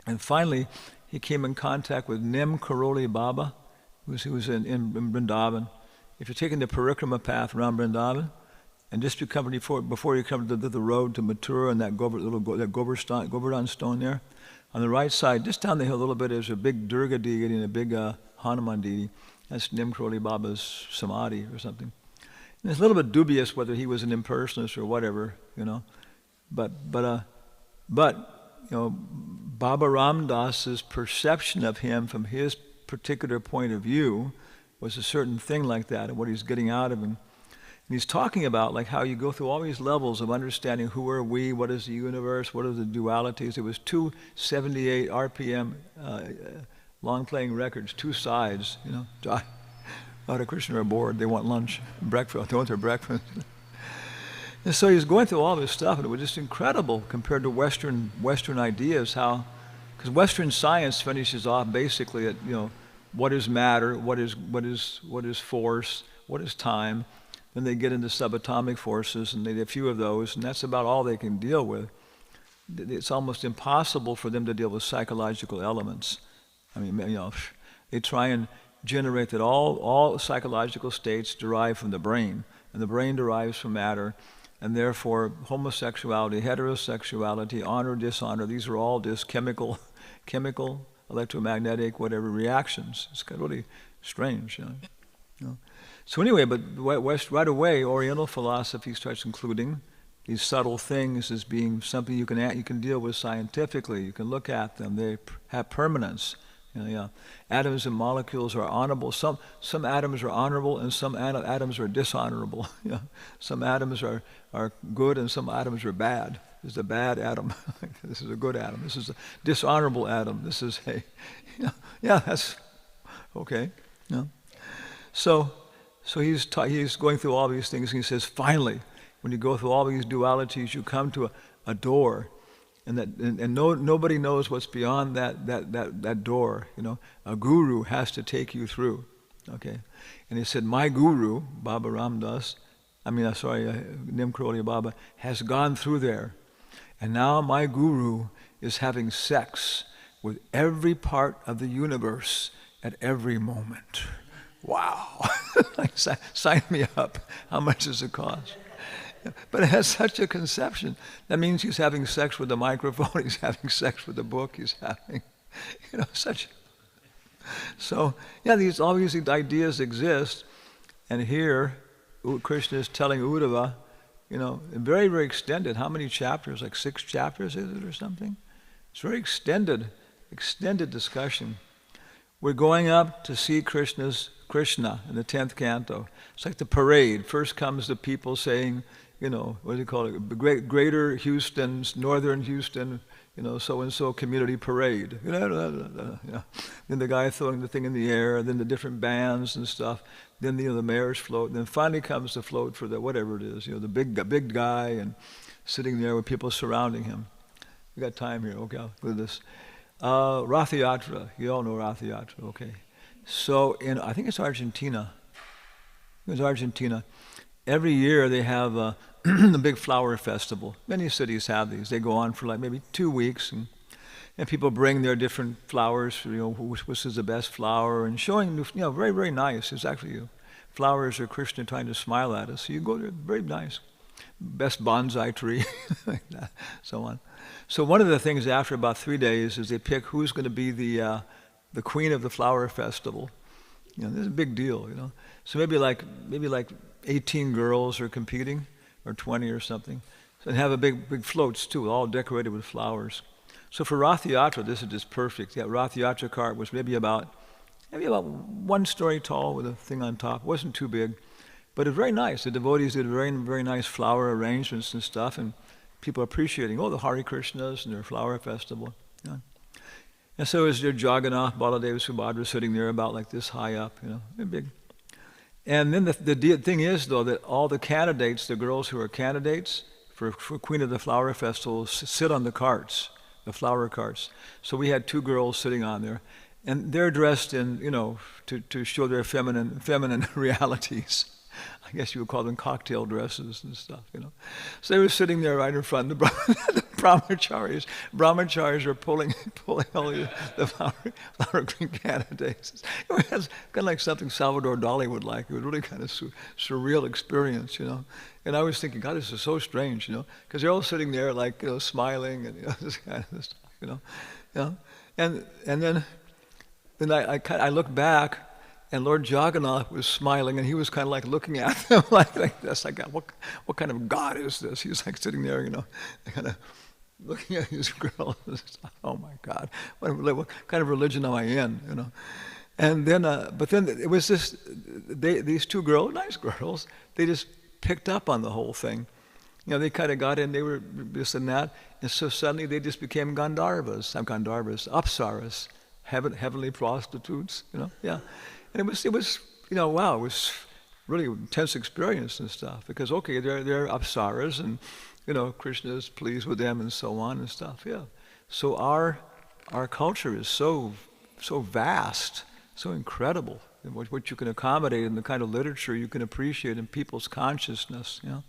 And finally, he came in contact with Nem Karoli Baba, who was in Vrindavan. If you're taking the parikrama path around Vrindavan, and just before you come to the road to Mathura and that Govardhan stone there, on the right side, just down the hill a little bit, there's a big Durga deity and a big Hanuman deity. That's Nem Karoli Baba's samadhi or something. And it's a little bit dubious whether he was an impersonalist or whatever, you know. But you know, Baba Ramdas's perception of him from his particular point of view was a certain thing like that, and what he's getting out of him. And he's talking about like how you go through all these levels of understanding who are we, what is the universe, what are the dualities. It was 278 RPM long-playing records, 2 sides, you know. Hare Krishna are bored, they want lunch, breakfast, they want their breakfast. And so he's going through all this stuff, and it was just incredible compared to Western ideas, how, because Western science finishes off basically at, you know, what is matter, what is force, what is time. Then they get into subatomic forces, and they have a few of those, and that's about all they can deal with. It's almost impossible for them to deal with psychological elements. I mean, you know, they try and generate that all psychological states derive from the brain, and the brain derives from matter, and therefore homosexuality, heterosexuality, honor, dishonor, these are all just chemical, electromagnetic, whatever reactions. It's kind of really strange, you know? You know? So anyway, but right away, Oriental philosophy starts including these subtle things as being something you can deal with scientifically. You can look at them; they have permanence. You know, yeah. Atoms and molecules are honorable. Some atoms are honorable, and some atoms are dishonorable. You know? Some atoms are good, and some atoms are bad. This is a bad atom. This is a good atom. This is a dishonorable atom. This is a, you know, yeah, that's okay. You know? So he's going through all these things, and he says, finally, when you go through all these dualities, you come to a door, and nobody knows what's beyond that door. You know, a guru has to take you through. Okay, and he said, my guru, Baba Ramdas, Nim Karoli Baba, has gone through there, and now my guru is having sex with every part of the universe at every moment. Wow. Sign me up. How much does it cost? But it has such a conception. That means he's having sex with the microphone, he's having sex with the book, he's having, you know, such. So, yeah, all these ideas exist. And here, Krishna is telling Uddhava, you know, very, very extended. How many chapters? Like 6 chapters, is it, or something? It's very extended discussion. We're going up to see Krishna in the 10th canto. It's like the parade. First comes the people saying, you know, what do you call it? Greater Houston, Northern Houston, you know, so-and-so community parade. You know, then the guy throwing the thing in the air, then the different bands and stuff. Then, you know, the mayor's float. And then finally comes the float for the whatever it is, you know, the big guy and sitting there with people surrounding him. We got time here, okay, look at this. Rath Yatra, you all know Rath Yatra, okay. So I think it's Argentina. Every year they have a big flower festival. Many cities have these. They go on for like maybe 2 weeks, and people bring their different flowers, you know, which is the best flower, and showing, you know, very, very nice. It's actually flowers are Krishna trying to smile at us. So you go there, very nice. Best bonsai tree, like that, so on. So one of the things after about 3 days is they pick who's going to be the queen of the flower festival. You know, this is a big deal, you know. So maybe like 18 girls are competing, or 20 or something, and have a big floats too, all decorated with flowers. So for Rath Yatra, this is just perfect. Yeah, Rath Yatra cart was maybe about 1 story tall with a thing on top. It wasn't too big, but it was very nice. The devotees did very, very nice flower arrangements and stuff, and people appreciating, the Hare Krishnas and their flower festival. You know. And so is there Jagannath, Baladeva, Subhadra sitting there about like this high up, you know, they're big. And then the thing is, though, that all the candidates, the girls who are candidates for Queen of the Flower Festival, sit on the carts, the flower carts. So we had 2 girls sitting on there, and they're dressed in, you know, to show their feminine realities. I guess you would call them cocktail dresses and stuff, you know. So they were sitting there right in front. The brahmacharis are pulling all the flower queen candidates. It was kind of like something Salvador Dali would like. It was really kind of surreal experience, you know. And I was thinking, God, this is so strange, you know, because they're all sitting there like, you know, smiling and, you know, this kind of stuff, you know. And then I looked back. And Lord Jagannath was smiling, and he was kind of like looking at them like this. I got, what kind of God is this? He was like sitting there, you know, kind of looking at these girls. Oh my God, what kind of religion am I in, you know? And then, but then it was this. These 2 girls, nice girls, they just picked up on the whole thing. You know, they kind of got in. They were this and that, and so suddenly they just became Gandharvas, Apsaras, heavenly prostitutes. You know, yeah. And it was, you know, wow, it was really intense experience and stuff, because okay, they're apsaras, and you know, Krishna is pleased with them and so on and stuff. Yeah. So our culture is so vast, so incredible, and what you can accommodate in the kind of literature you can appreciate in people's consciousness. You know,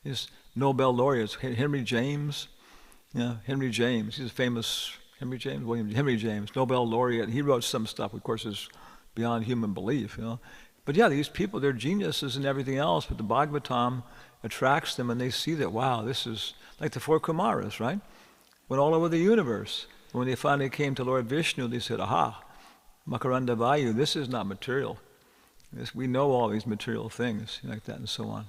is Nobel laureates Henry James. Yeah, Henry James. He's a famous Henry James, Nobel laureate. He wrote some stuff, of course, is beyond human belief, you know. But yeah, these people, they're geniuses and everything else, but the Bhagavatam attracts them, and they see that, wow, this is like the 4 Kumaras, right? Went all over the universe. When they finally came to Lord Vishnu, they said, aha, Makaranda Vayu, this is not material. Yes, we know all these material things like that and so on.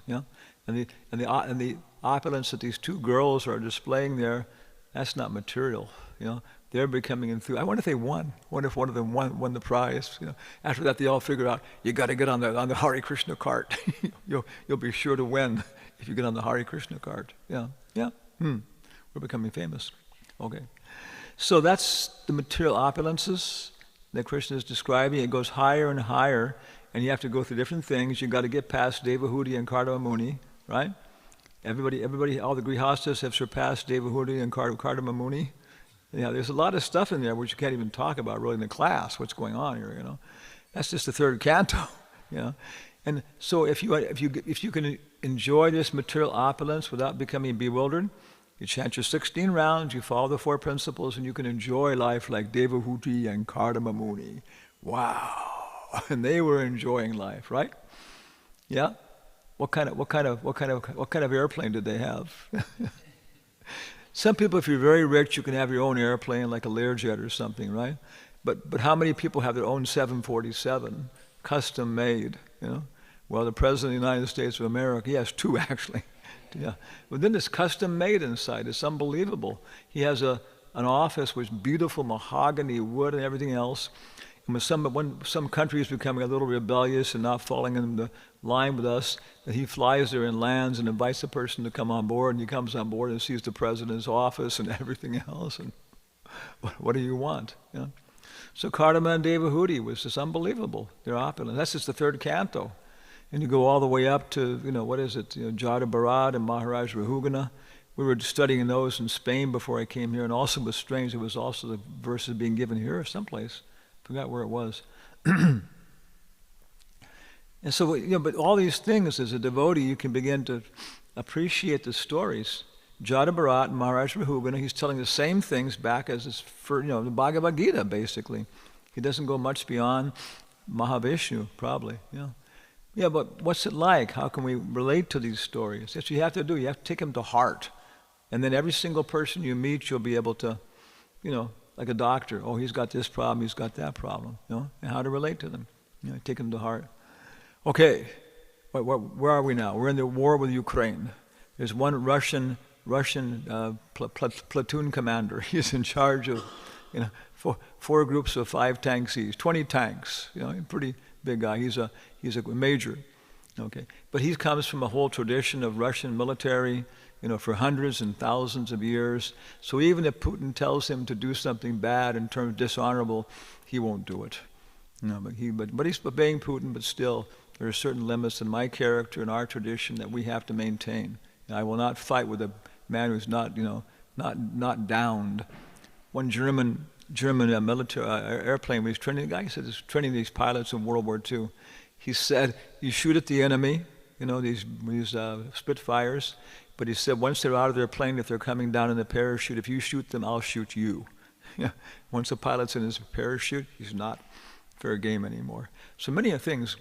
And the opulence that these two girls are displaying there, that's not material. They're becoming enthused. I wonder if they won. I wonder if one of them won the prize. After that, they all figure out you got to get on the Hare Krishna cart. You'll be sure to win if you get on the Hare Krishna cart. We're becoming famous. Okay, so that's the material opulences that Krishna is describing. It goes higher and higher, and you have to go through different things. You got to get past Devahuti and Kardama Muni, right? Everybody, all the grihastas have surpassed Devahuti and Kardama Muni. There's a lot of stuff in there which you can't even talk about really in the class. What's going on here? That's just the third canto. And so if you can enjoy this material opulence without becoming bewildered, you chant your 16 rounds, you follow the 4 principles, and you can enjoy life like Devahuti and Kardama Muni. Wow! And they were enjoying life, right? Yeah. What kind of airplane did they have? Some people, if you're very rich, you can have your own airplane, like a Learjet or something, right? But how many people have their own 747, custom made? Well, the President of the United States of America, he has 2 actually. Yeah. But then it's custom made inside. It's unbelievable. He has an office with beautiful mahogany wood and everything else. And when some country is becoming a little rebellious and not falling in the line with us, that he flies there and lands and invites the person to come on board, and he comes on board and sees the president's office and everything else. And what do you want? So Kardama and Devahuti was just unbelievable. They're opulent. That's just the 3rd canto. And you go all the way up to, what is it, Jada Bharat and Maharaj Rahugana. We were studying those in Spain before I came here, and also it was strange, it was also the verses being given here someplace. Forgot where it was. And so, but all these things, as a devotee, you can begin to appreciate the stories. Jada Bharat and Maharaj Rahugana, he's telling the same things back as the Bhagavad Gita, basically. He doesn't go much beyond Mahavishnu, probably. Yeah, but what's it like? How can we relate to these stories? That's what you have to do. You have to take them to heart. And then every single person you meet, you'll be able to, like a doctor. Oh, he's got this problem, he's got that problem. And how to relate to them. Take them to heart. Okay, where are we now? We're in the war with Ukraine. There's one Russian platoon commander. He's in charge of, 4 groups of 5 tanks each, 20 tanks. Pretty big guy. He's a major. Okay, but he comes from a whole tradition of Russian military, for hundreds and thousands of years. So even if Putin tells him to do something bad in terms of dishonorable, he won't do it. But he's obeying Putin. But still, there are certain limits in my character and our tradition that we have to maintain. I will not fight with a man who's not downed. One German military airplane, was training. The guy said, he's training these pilots in World War II. He said, you shoot at the enemy, these Spitfires. But he said, once they're out of their plane, if they're coming down in the parachute, if you shoot them, I'll shoot you. Once a pilot's in his parachute, he's not fair game anymore. So many things.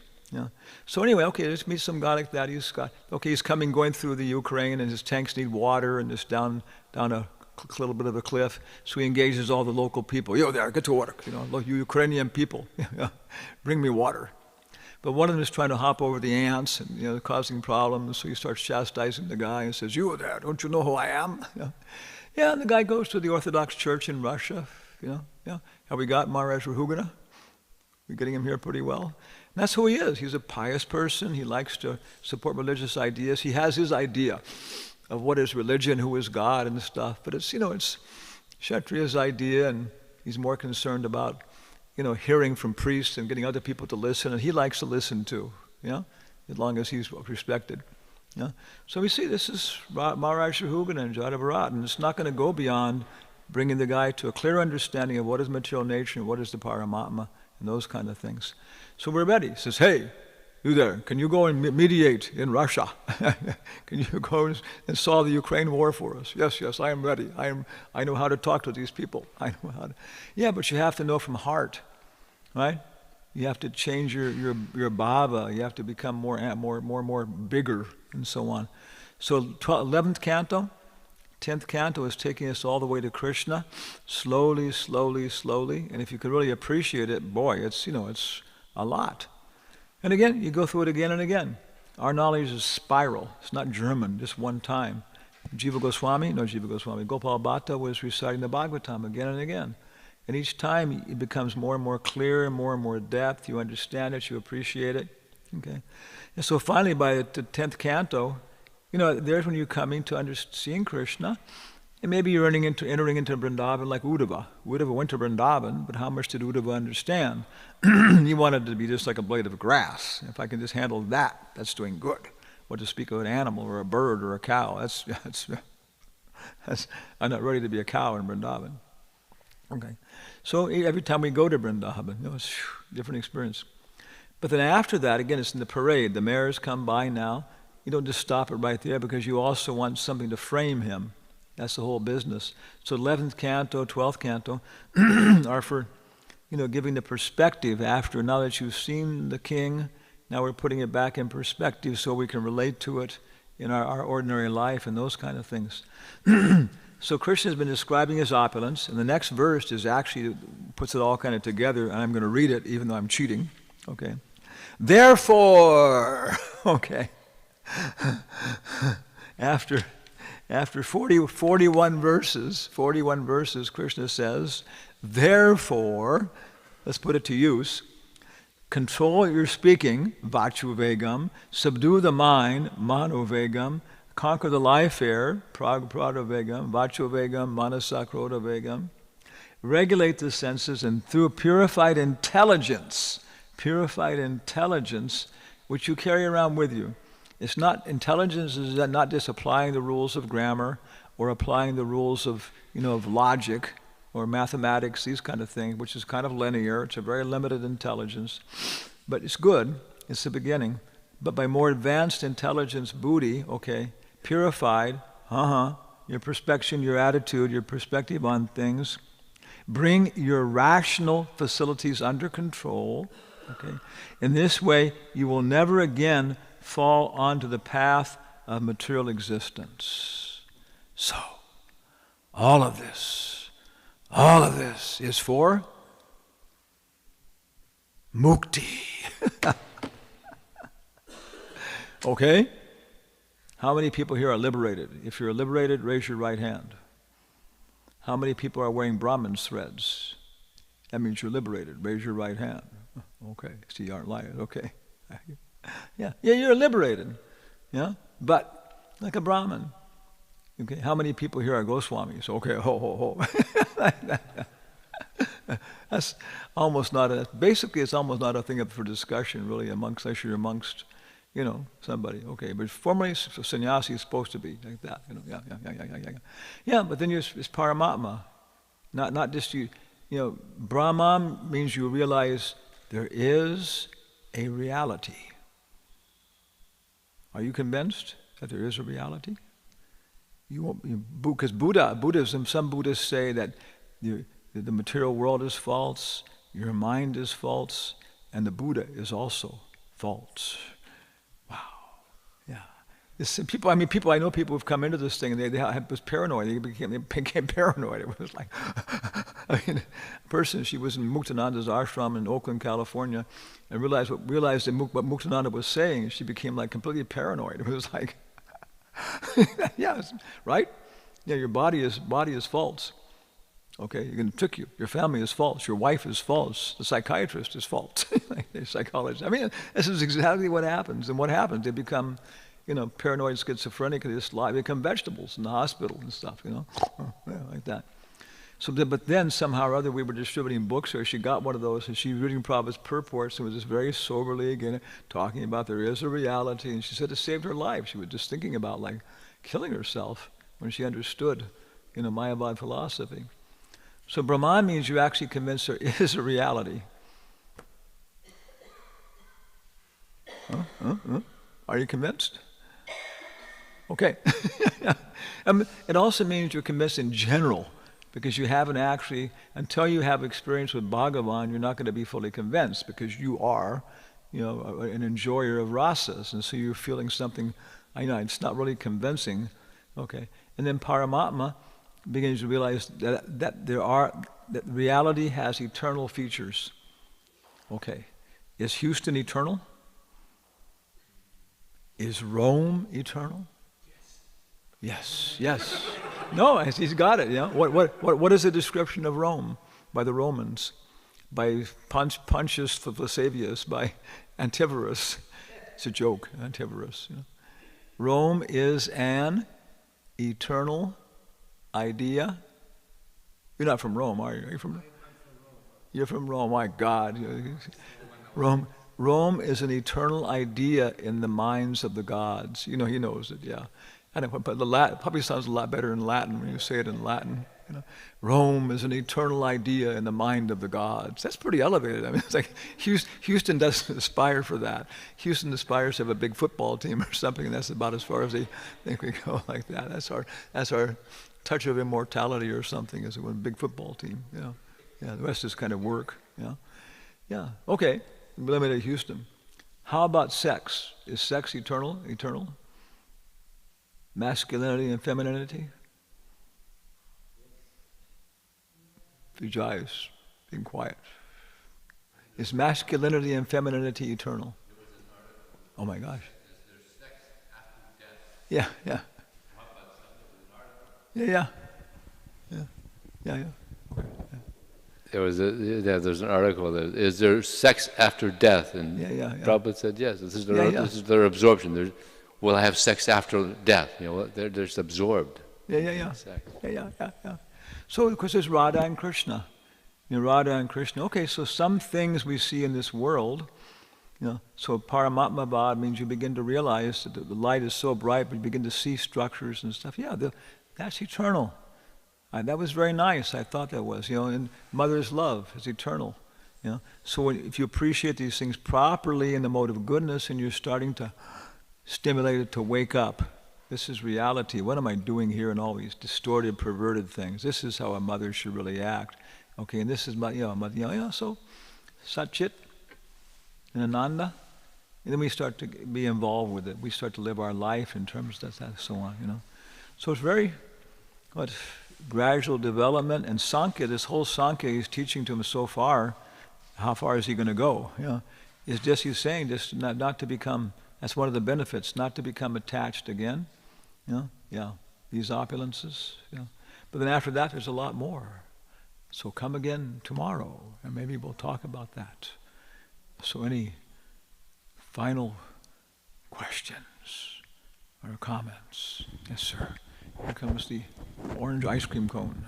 So anyway, okay, let's meet some guy like that. He's going through the Ukraine, and his tanks need water, and it's down a little bit of a cliff. So he engages all the local people. Yo there, get to work. Look, you Ukrainian people, bring me water. But one of them is trying to hop over the ants and causing problems. So he starts chastising the guy and says, "You there? Don't you know who I am?" Yeah, and the guy goes to the Orthodox Church in Russia. Have we got Maharaj Rahugana? We're getting him here pretty well. And that's who he is. He's a pious person. He likes to support religious ideas. He has his idea of what is religion, who is God, and stuff. But it's Kshatriya's idea, and he's more concerned about hearing from priests and getting other people to listen, and he likes to listen too, as long as he's respected. So we see this is Maharaj Rahugana and Jada Bharat, and it's not going to go beyond bringing the guy to a clear understanding of what is material nature and what is the Paramatma and those kind of things. So we're ready. He says, hey, you there, can you go and mediate in Russia? Can you go and solve the Ukraine war for us? Yes, I am ready. I know how to talk to these people. I know how to. Yeah, but you have to know from heart, right? You have to change your bhava. You have to become more bigger and so on. So 11th canto, 10th canto is taking us all the way to Krishna, slowly. And if you could really appreciate it, boy, it's a lot. And again, you go through it again and again. Our knowledge is spiral. It's not German, just one time. Jiva Goswami, no Jiva Goswami, Gopal Bhatta was reciting the Bhagavatam again and again. And each time it becomes more and more clear, more and more depth. You understand it, you appreciate it. Okay. And so finally by the 10th canto, there's when you're coming to seeing Krishna. And maybe you're entering into Vrindavan like Uddhava. Uddhava went to Vrindavan, but how much did Uddhava understand? He wanted to be just like a blade of grass. If I can just handle that, that's doing good. What to speak of an animal or a bird or a cow? I'm not ready to be a cow in Vrindavan. Okay. So every time we go to Vrindavan, it's a different experience. But then after that, again, it's in the parade. The mayors come by now. You don't just stop it right there because you also want something to frame him. That's the whole business. So 11th canto, 12th canto are for, giving the perspective after, now that you've seen the king, now we're putting it back in perspective so we can relate to it in our ordinary life and those kind of things. So Krishna has been describing his opulence, and the next verse is actually puts it all kind of together, and I'm going to read it even though I'm cheating. Okay. Therefore, okay, after 41 verses, Krishna says, therefore, let's put it to use, control your speaking, vachu vegam, subdue the mind, mano vegam, conquer the life air, prada vegam, vachu vegam, manasa krodha vegam, regulate the senses, and through purified intelligence, which you carry around with you. It's not, intelligence is not just applying the rules of grammar or applying the rules of, of logic or mathematics, these kind of things, which is kind of linear. It's a very limited intelligence. But it's good. It's the beginning. But by more advanced intelligence, buddhi, okay, purified, your perspective, your attitude, your perspective on things, bring your rational facilities under control, okay? In this way, you will never again fall onto the path of material existence. So, all of this is for mukti. Okay? How many people here are liberated? If you're liberated, raise your right hand. How many people are wearing Brahmin's threads? That means you're liberated. Raise your right hand. Okay, see, you aren't lying. Okay. Yeah, you're liberated. Yeah, but like a Brahmin. Okay, how many people here are Goswamis? Okay, That's almost not basically it's almost not a thing up for discussion really unless you're amongst, somebody. Okay, but formally sannyasi is supposed to be like that. Yeah, but then it's Paramatma. Not just you. Brahman means you realize there is a reality. Are you convinced that there is a reality? You won't, because Buddhism, some Buddhists say that the material world is false, your mind is false, and the Buddha is also false. Wow. Yeah. I know people who've come into this thing and they was paranoid. They became paranoid. It was like, a person, she was in Muktananda's ashram in Oakland, California, and realized what Muktananda was saying. She became like completely paranoid. It was like, yeah, right? Yeah, your body is false. Okay, you're going to trick you. Your family is false. Your wife is false. The psychiatrist is false. The psychologist. This is exactly what happens. And what happens? They become, paranoid, schizophrenic. They just lie. They become vegetables in the hospital and stuff. Like that. So, but then somehow or other we were distributing books, or she got one of those, and she was reading Prabhupada's purports and was just very soberly again talking about there is a reality. And she said it saved her life. She was just thinking about like killing herself when she understood, Mayavad philosophy. So Brahman means you actually convinced there is a reality. Are you convinced? Okay. It also means you're convinced in general, because you haven't actually, until you have experience with Bhagavan, you're not going to be fully convinced, because you are, an enjoyer of rasas, and so you're feeling something, it's not really convincing. Okay. And then Paramatma begins to realize that reality has eternal features. Okay. Is Houston eternal? Is Rome eternal? Yes, yes. No, he's got it. Yeah. What is the description of Rome by the Romans, by Pontius Flavius, by Antivirus? It's a joke, Antivirus. You know. Rome is an eternal idea. You're not from Rome, are you? Are you from? You're from Rome. My God, Rome is an eternal idea in the minds of the gods. You know, he knows it. Yeah. But the Latin probably sounds a lot better in Latin when you say it in Latin. You know, Rome is an eternal idea in the mind of the gods. That's pretty elevated. I mean, it's like Houston doesn't aspire for that. Houston aspires to have a big football team or something, and that's about as far as they think we go like that. That's our touch of immortality or something, is a big football team. You know, yeah. The rest is kind of work. Yeah, yeah. Okay, limited Houston. How about sex? Is sex eternal? Eternal? Masculinity and femininity? Vijay is being quiet. Is masculinity and femininity eternal? Oh my gosh. Yeah, yeah. Yeah. Okay. Yeah. There's an article that is there sex after death, and Prabhupada said yes. This is their absorption. Will I have sex after death? You know, they're just absorbed. Yeah. So, because there's Radha and Krishna. You know, Radha and Krishna. Okay, so some things we see in this world, you know, so Paramatmavad means you begin to realize that the light is so bright, but you begin to see structures and stuff. Yeah, that's eternal. That was very nice. I thought that was, you know, and mother's love is eternal. You know, so if you appreciate these things properly in the mode of goodness, and you're starting to stimulate it to wake up. This is reality. What am I doing here in all these distorted, perverted things? This is how a mother should really act. Okay, and this is my, so Satchit and Ananda, and then we start to be involved with it. We start to live our life in terms of that, so on, you know. So it's very, gradual development, and Sankhya, this whole Sankhya he's teaching to him so far, how far is he going to go? You know, is just he's saying just not to become. That's one of the benefits, not to become attached again. You know, these opulences. You know. But then after that, there's a lot more. So come again tomorrow, and maybe we'll talk about that. So any final questions or comments? Yes, sir. Here comes the orange ice cream cone.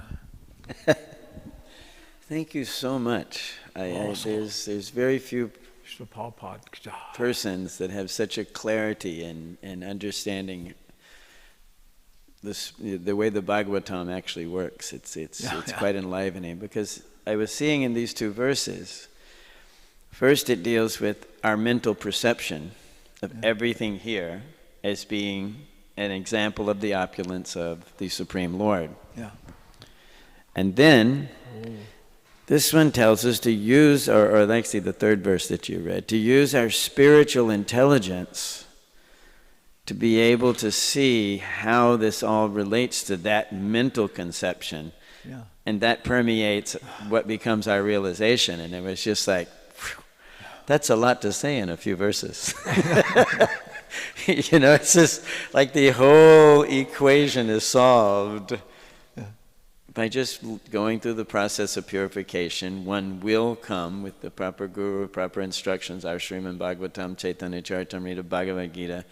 Thank you so much. There's very few persons that have such a clarity and understanding the way the Bhagavatam actually works. It's quite enlivening, because I was seeing in these two verses, first it deals with our mental perception of everything here as being an example of the opulence of the Supreme Lord. Yeah. And then this one tells us to use, or actually the third verse that you read, to use our spiritual intelligence to be able to see how this all relates to that mental conception. Yeah. And that permeates what becomes our realization. And it was just like, that's a lot to say in a few verses. You know, it's just like the whole equation is solved by just going through the process of purification. One will come with the proper guru, proper instructions, our Srimad Bhagavatam, Chaitanya Charitamrita, Bhagavad Gita,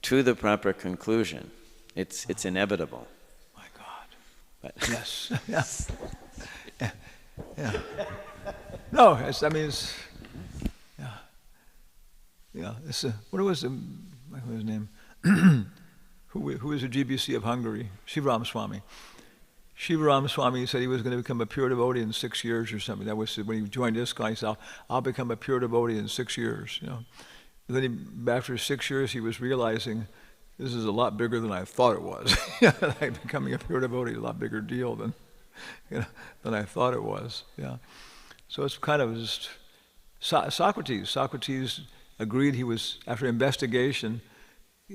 to the proper conclusion. It's inevitable. My God. But yes. Yeah. No, it's. Yeah. It's what was his name? Who was the GBC of Hungary? Shivaram Swami. Shivaram Swami said he was going to become a pure devotee in 6 years or something. That was when he joined Iskcon. He said, "I'll become a pure devotee in 6 years." You know. And then after 6 years, he was realizing this is a lot bigger than I thought it was. Like becoming a pure devotee is a lot bigger deal than I thought it was. Yeah. So it's kind of just Socrates. Socrates agreed he was, after investigation,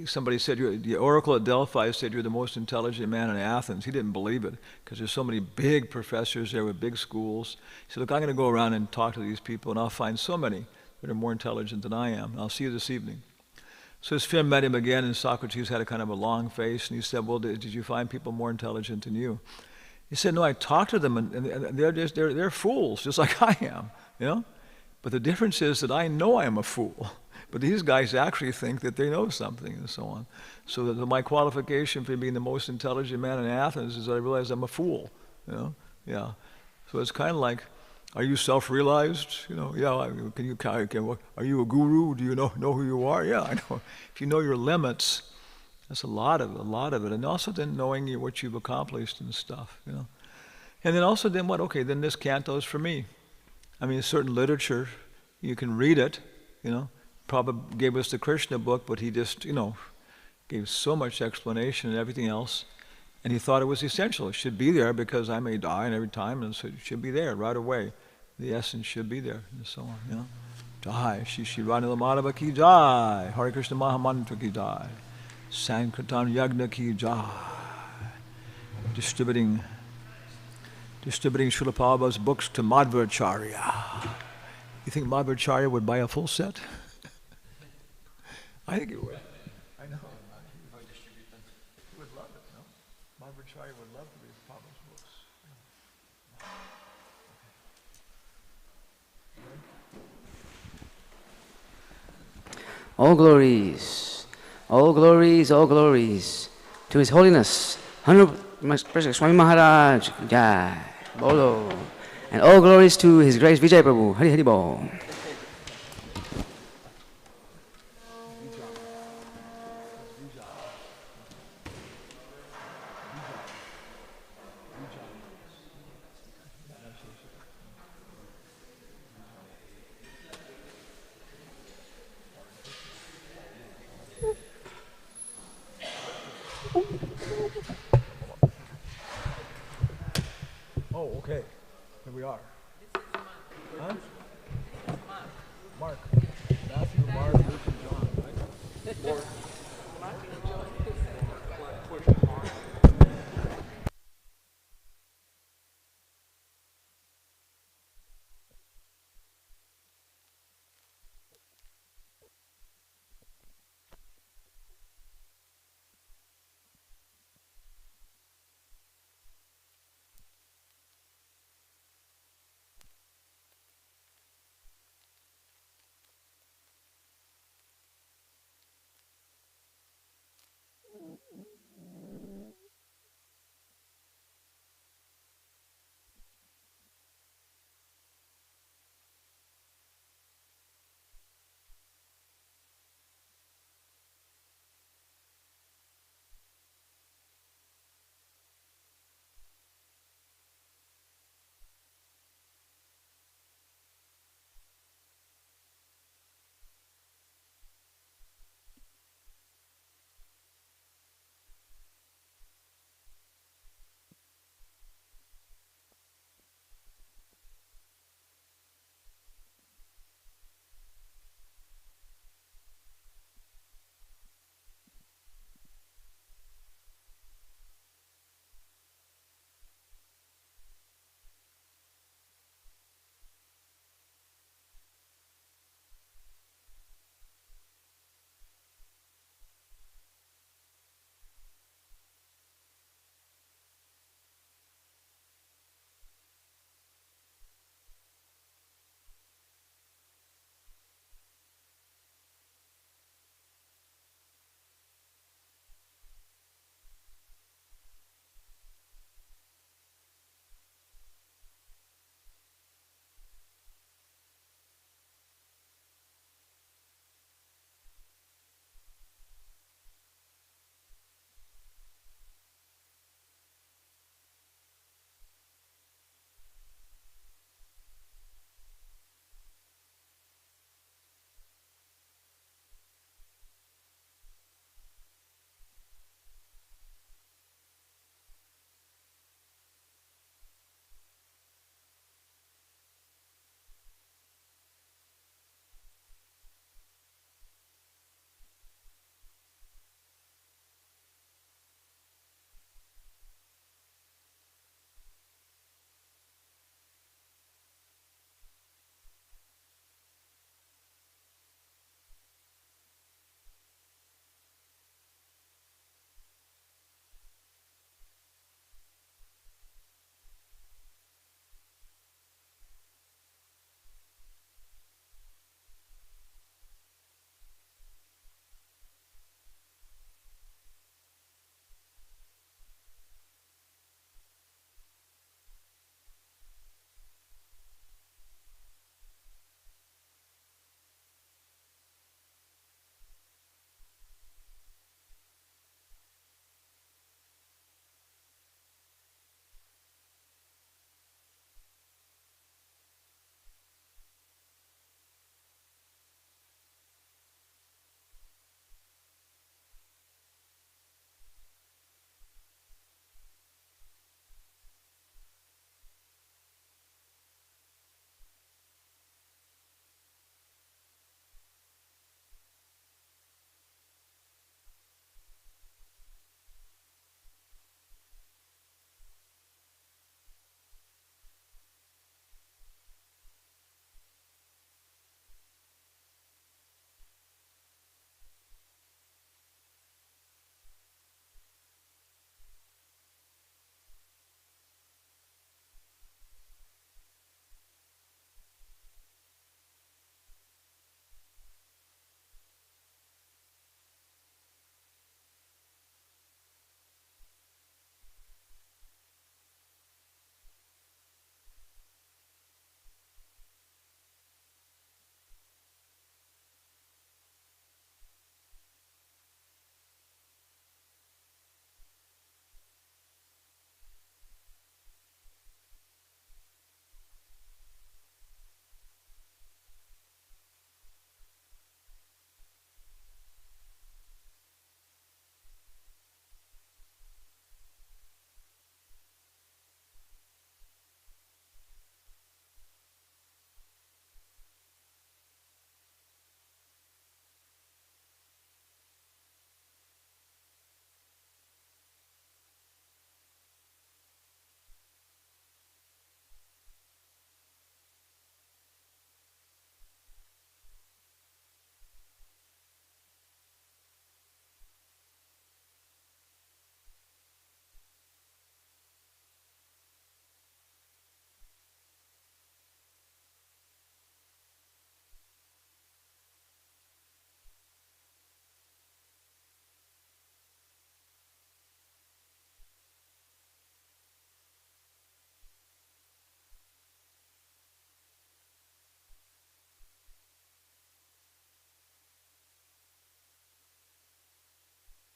somebody said, the oracle at Delphi said you're the most intelligent man in Athens. He didn't believe it because there's so many big professors there with big schools. He said, look, I'm going to go around and talk to these people, and I'll find so many that are more intelligent than I am. And I'll see you this evening. So his friend met him again, and Socrates had a kind of a long face, and he said, well, did you find people more intelligent than you? He said, no, I talked to them, and they're fools, just like I am, you know? But the difference is that I know I am a fool. But these guys actually think that they know something, and so on. So that my qualification for being the most intelligent man in Athens is that I realize I'm a fool, you know? Yeah. So it's kind of like, are you self-realized? You know, yeah. Are you a guru? Do you know who you are? Yeah, I know. If you know your limits, that's a lot of it. And also then knowing what you've accomplished and stuff, you know. And then also then what? Okay, then this canto's for me. I mean, certain literature, you can read it, you know. Prabhupada gave us the Krishna book, but he just, you know, gave so much explanation and everything else. And he thought it was essential. It should be there because I may die and every time, and so it should be there right away. The essence should be there, and so on, you know. Jai, Shri Radha Madhava ki jai, Hare Krishna Mahamantra ki jai, Sankirtan Yagna ki jai. Distributing Srila Prabhupada's books to Madhvacharya. You think Madhvacharya would buy a full set? I think he would. I know. He would love it, no? Madhvacharya would love to read Prabhupada's books. All glories, all glories, all glories to His Holiness Hanumat Presaka Swami Maharaj Jai Bolo, and all glories to His Grace Vijay Prabhu Hari Hari Bol. Oh, okay. Here we are. Huh? Mark. Matthew, Mark, Luke, and John, right? Mark and John.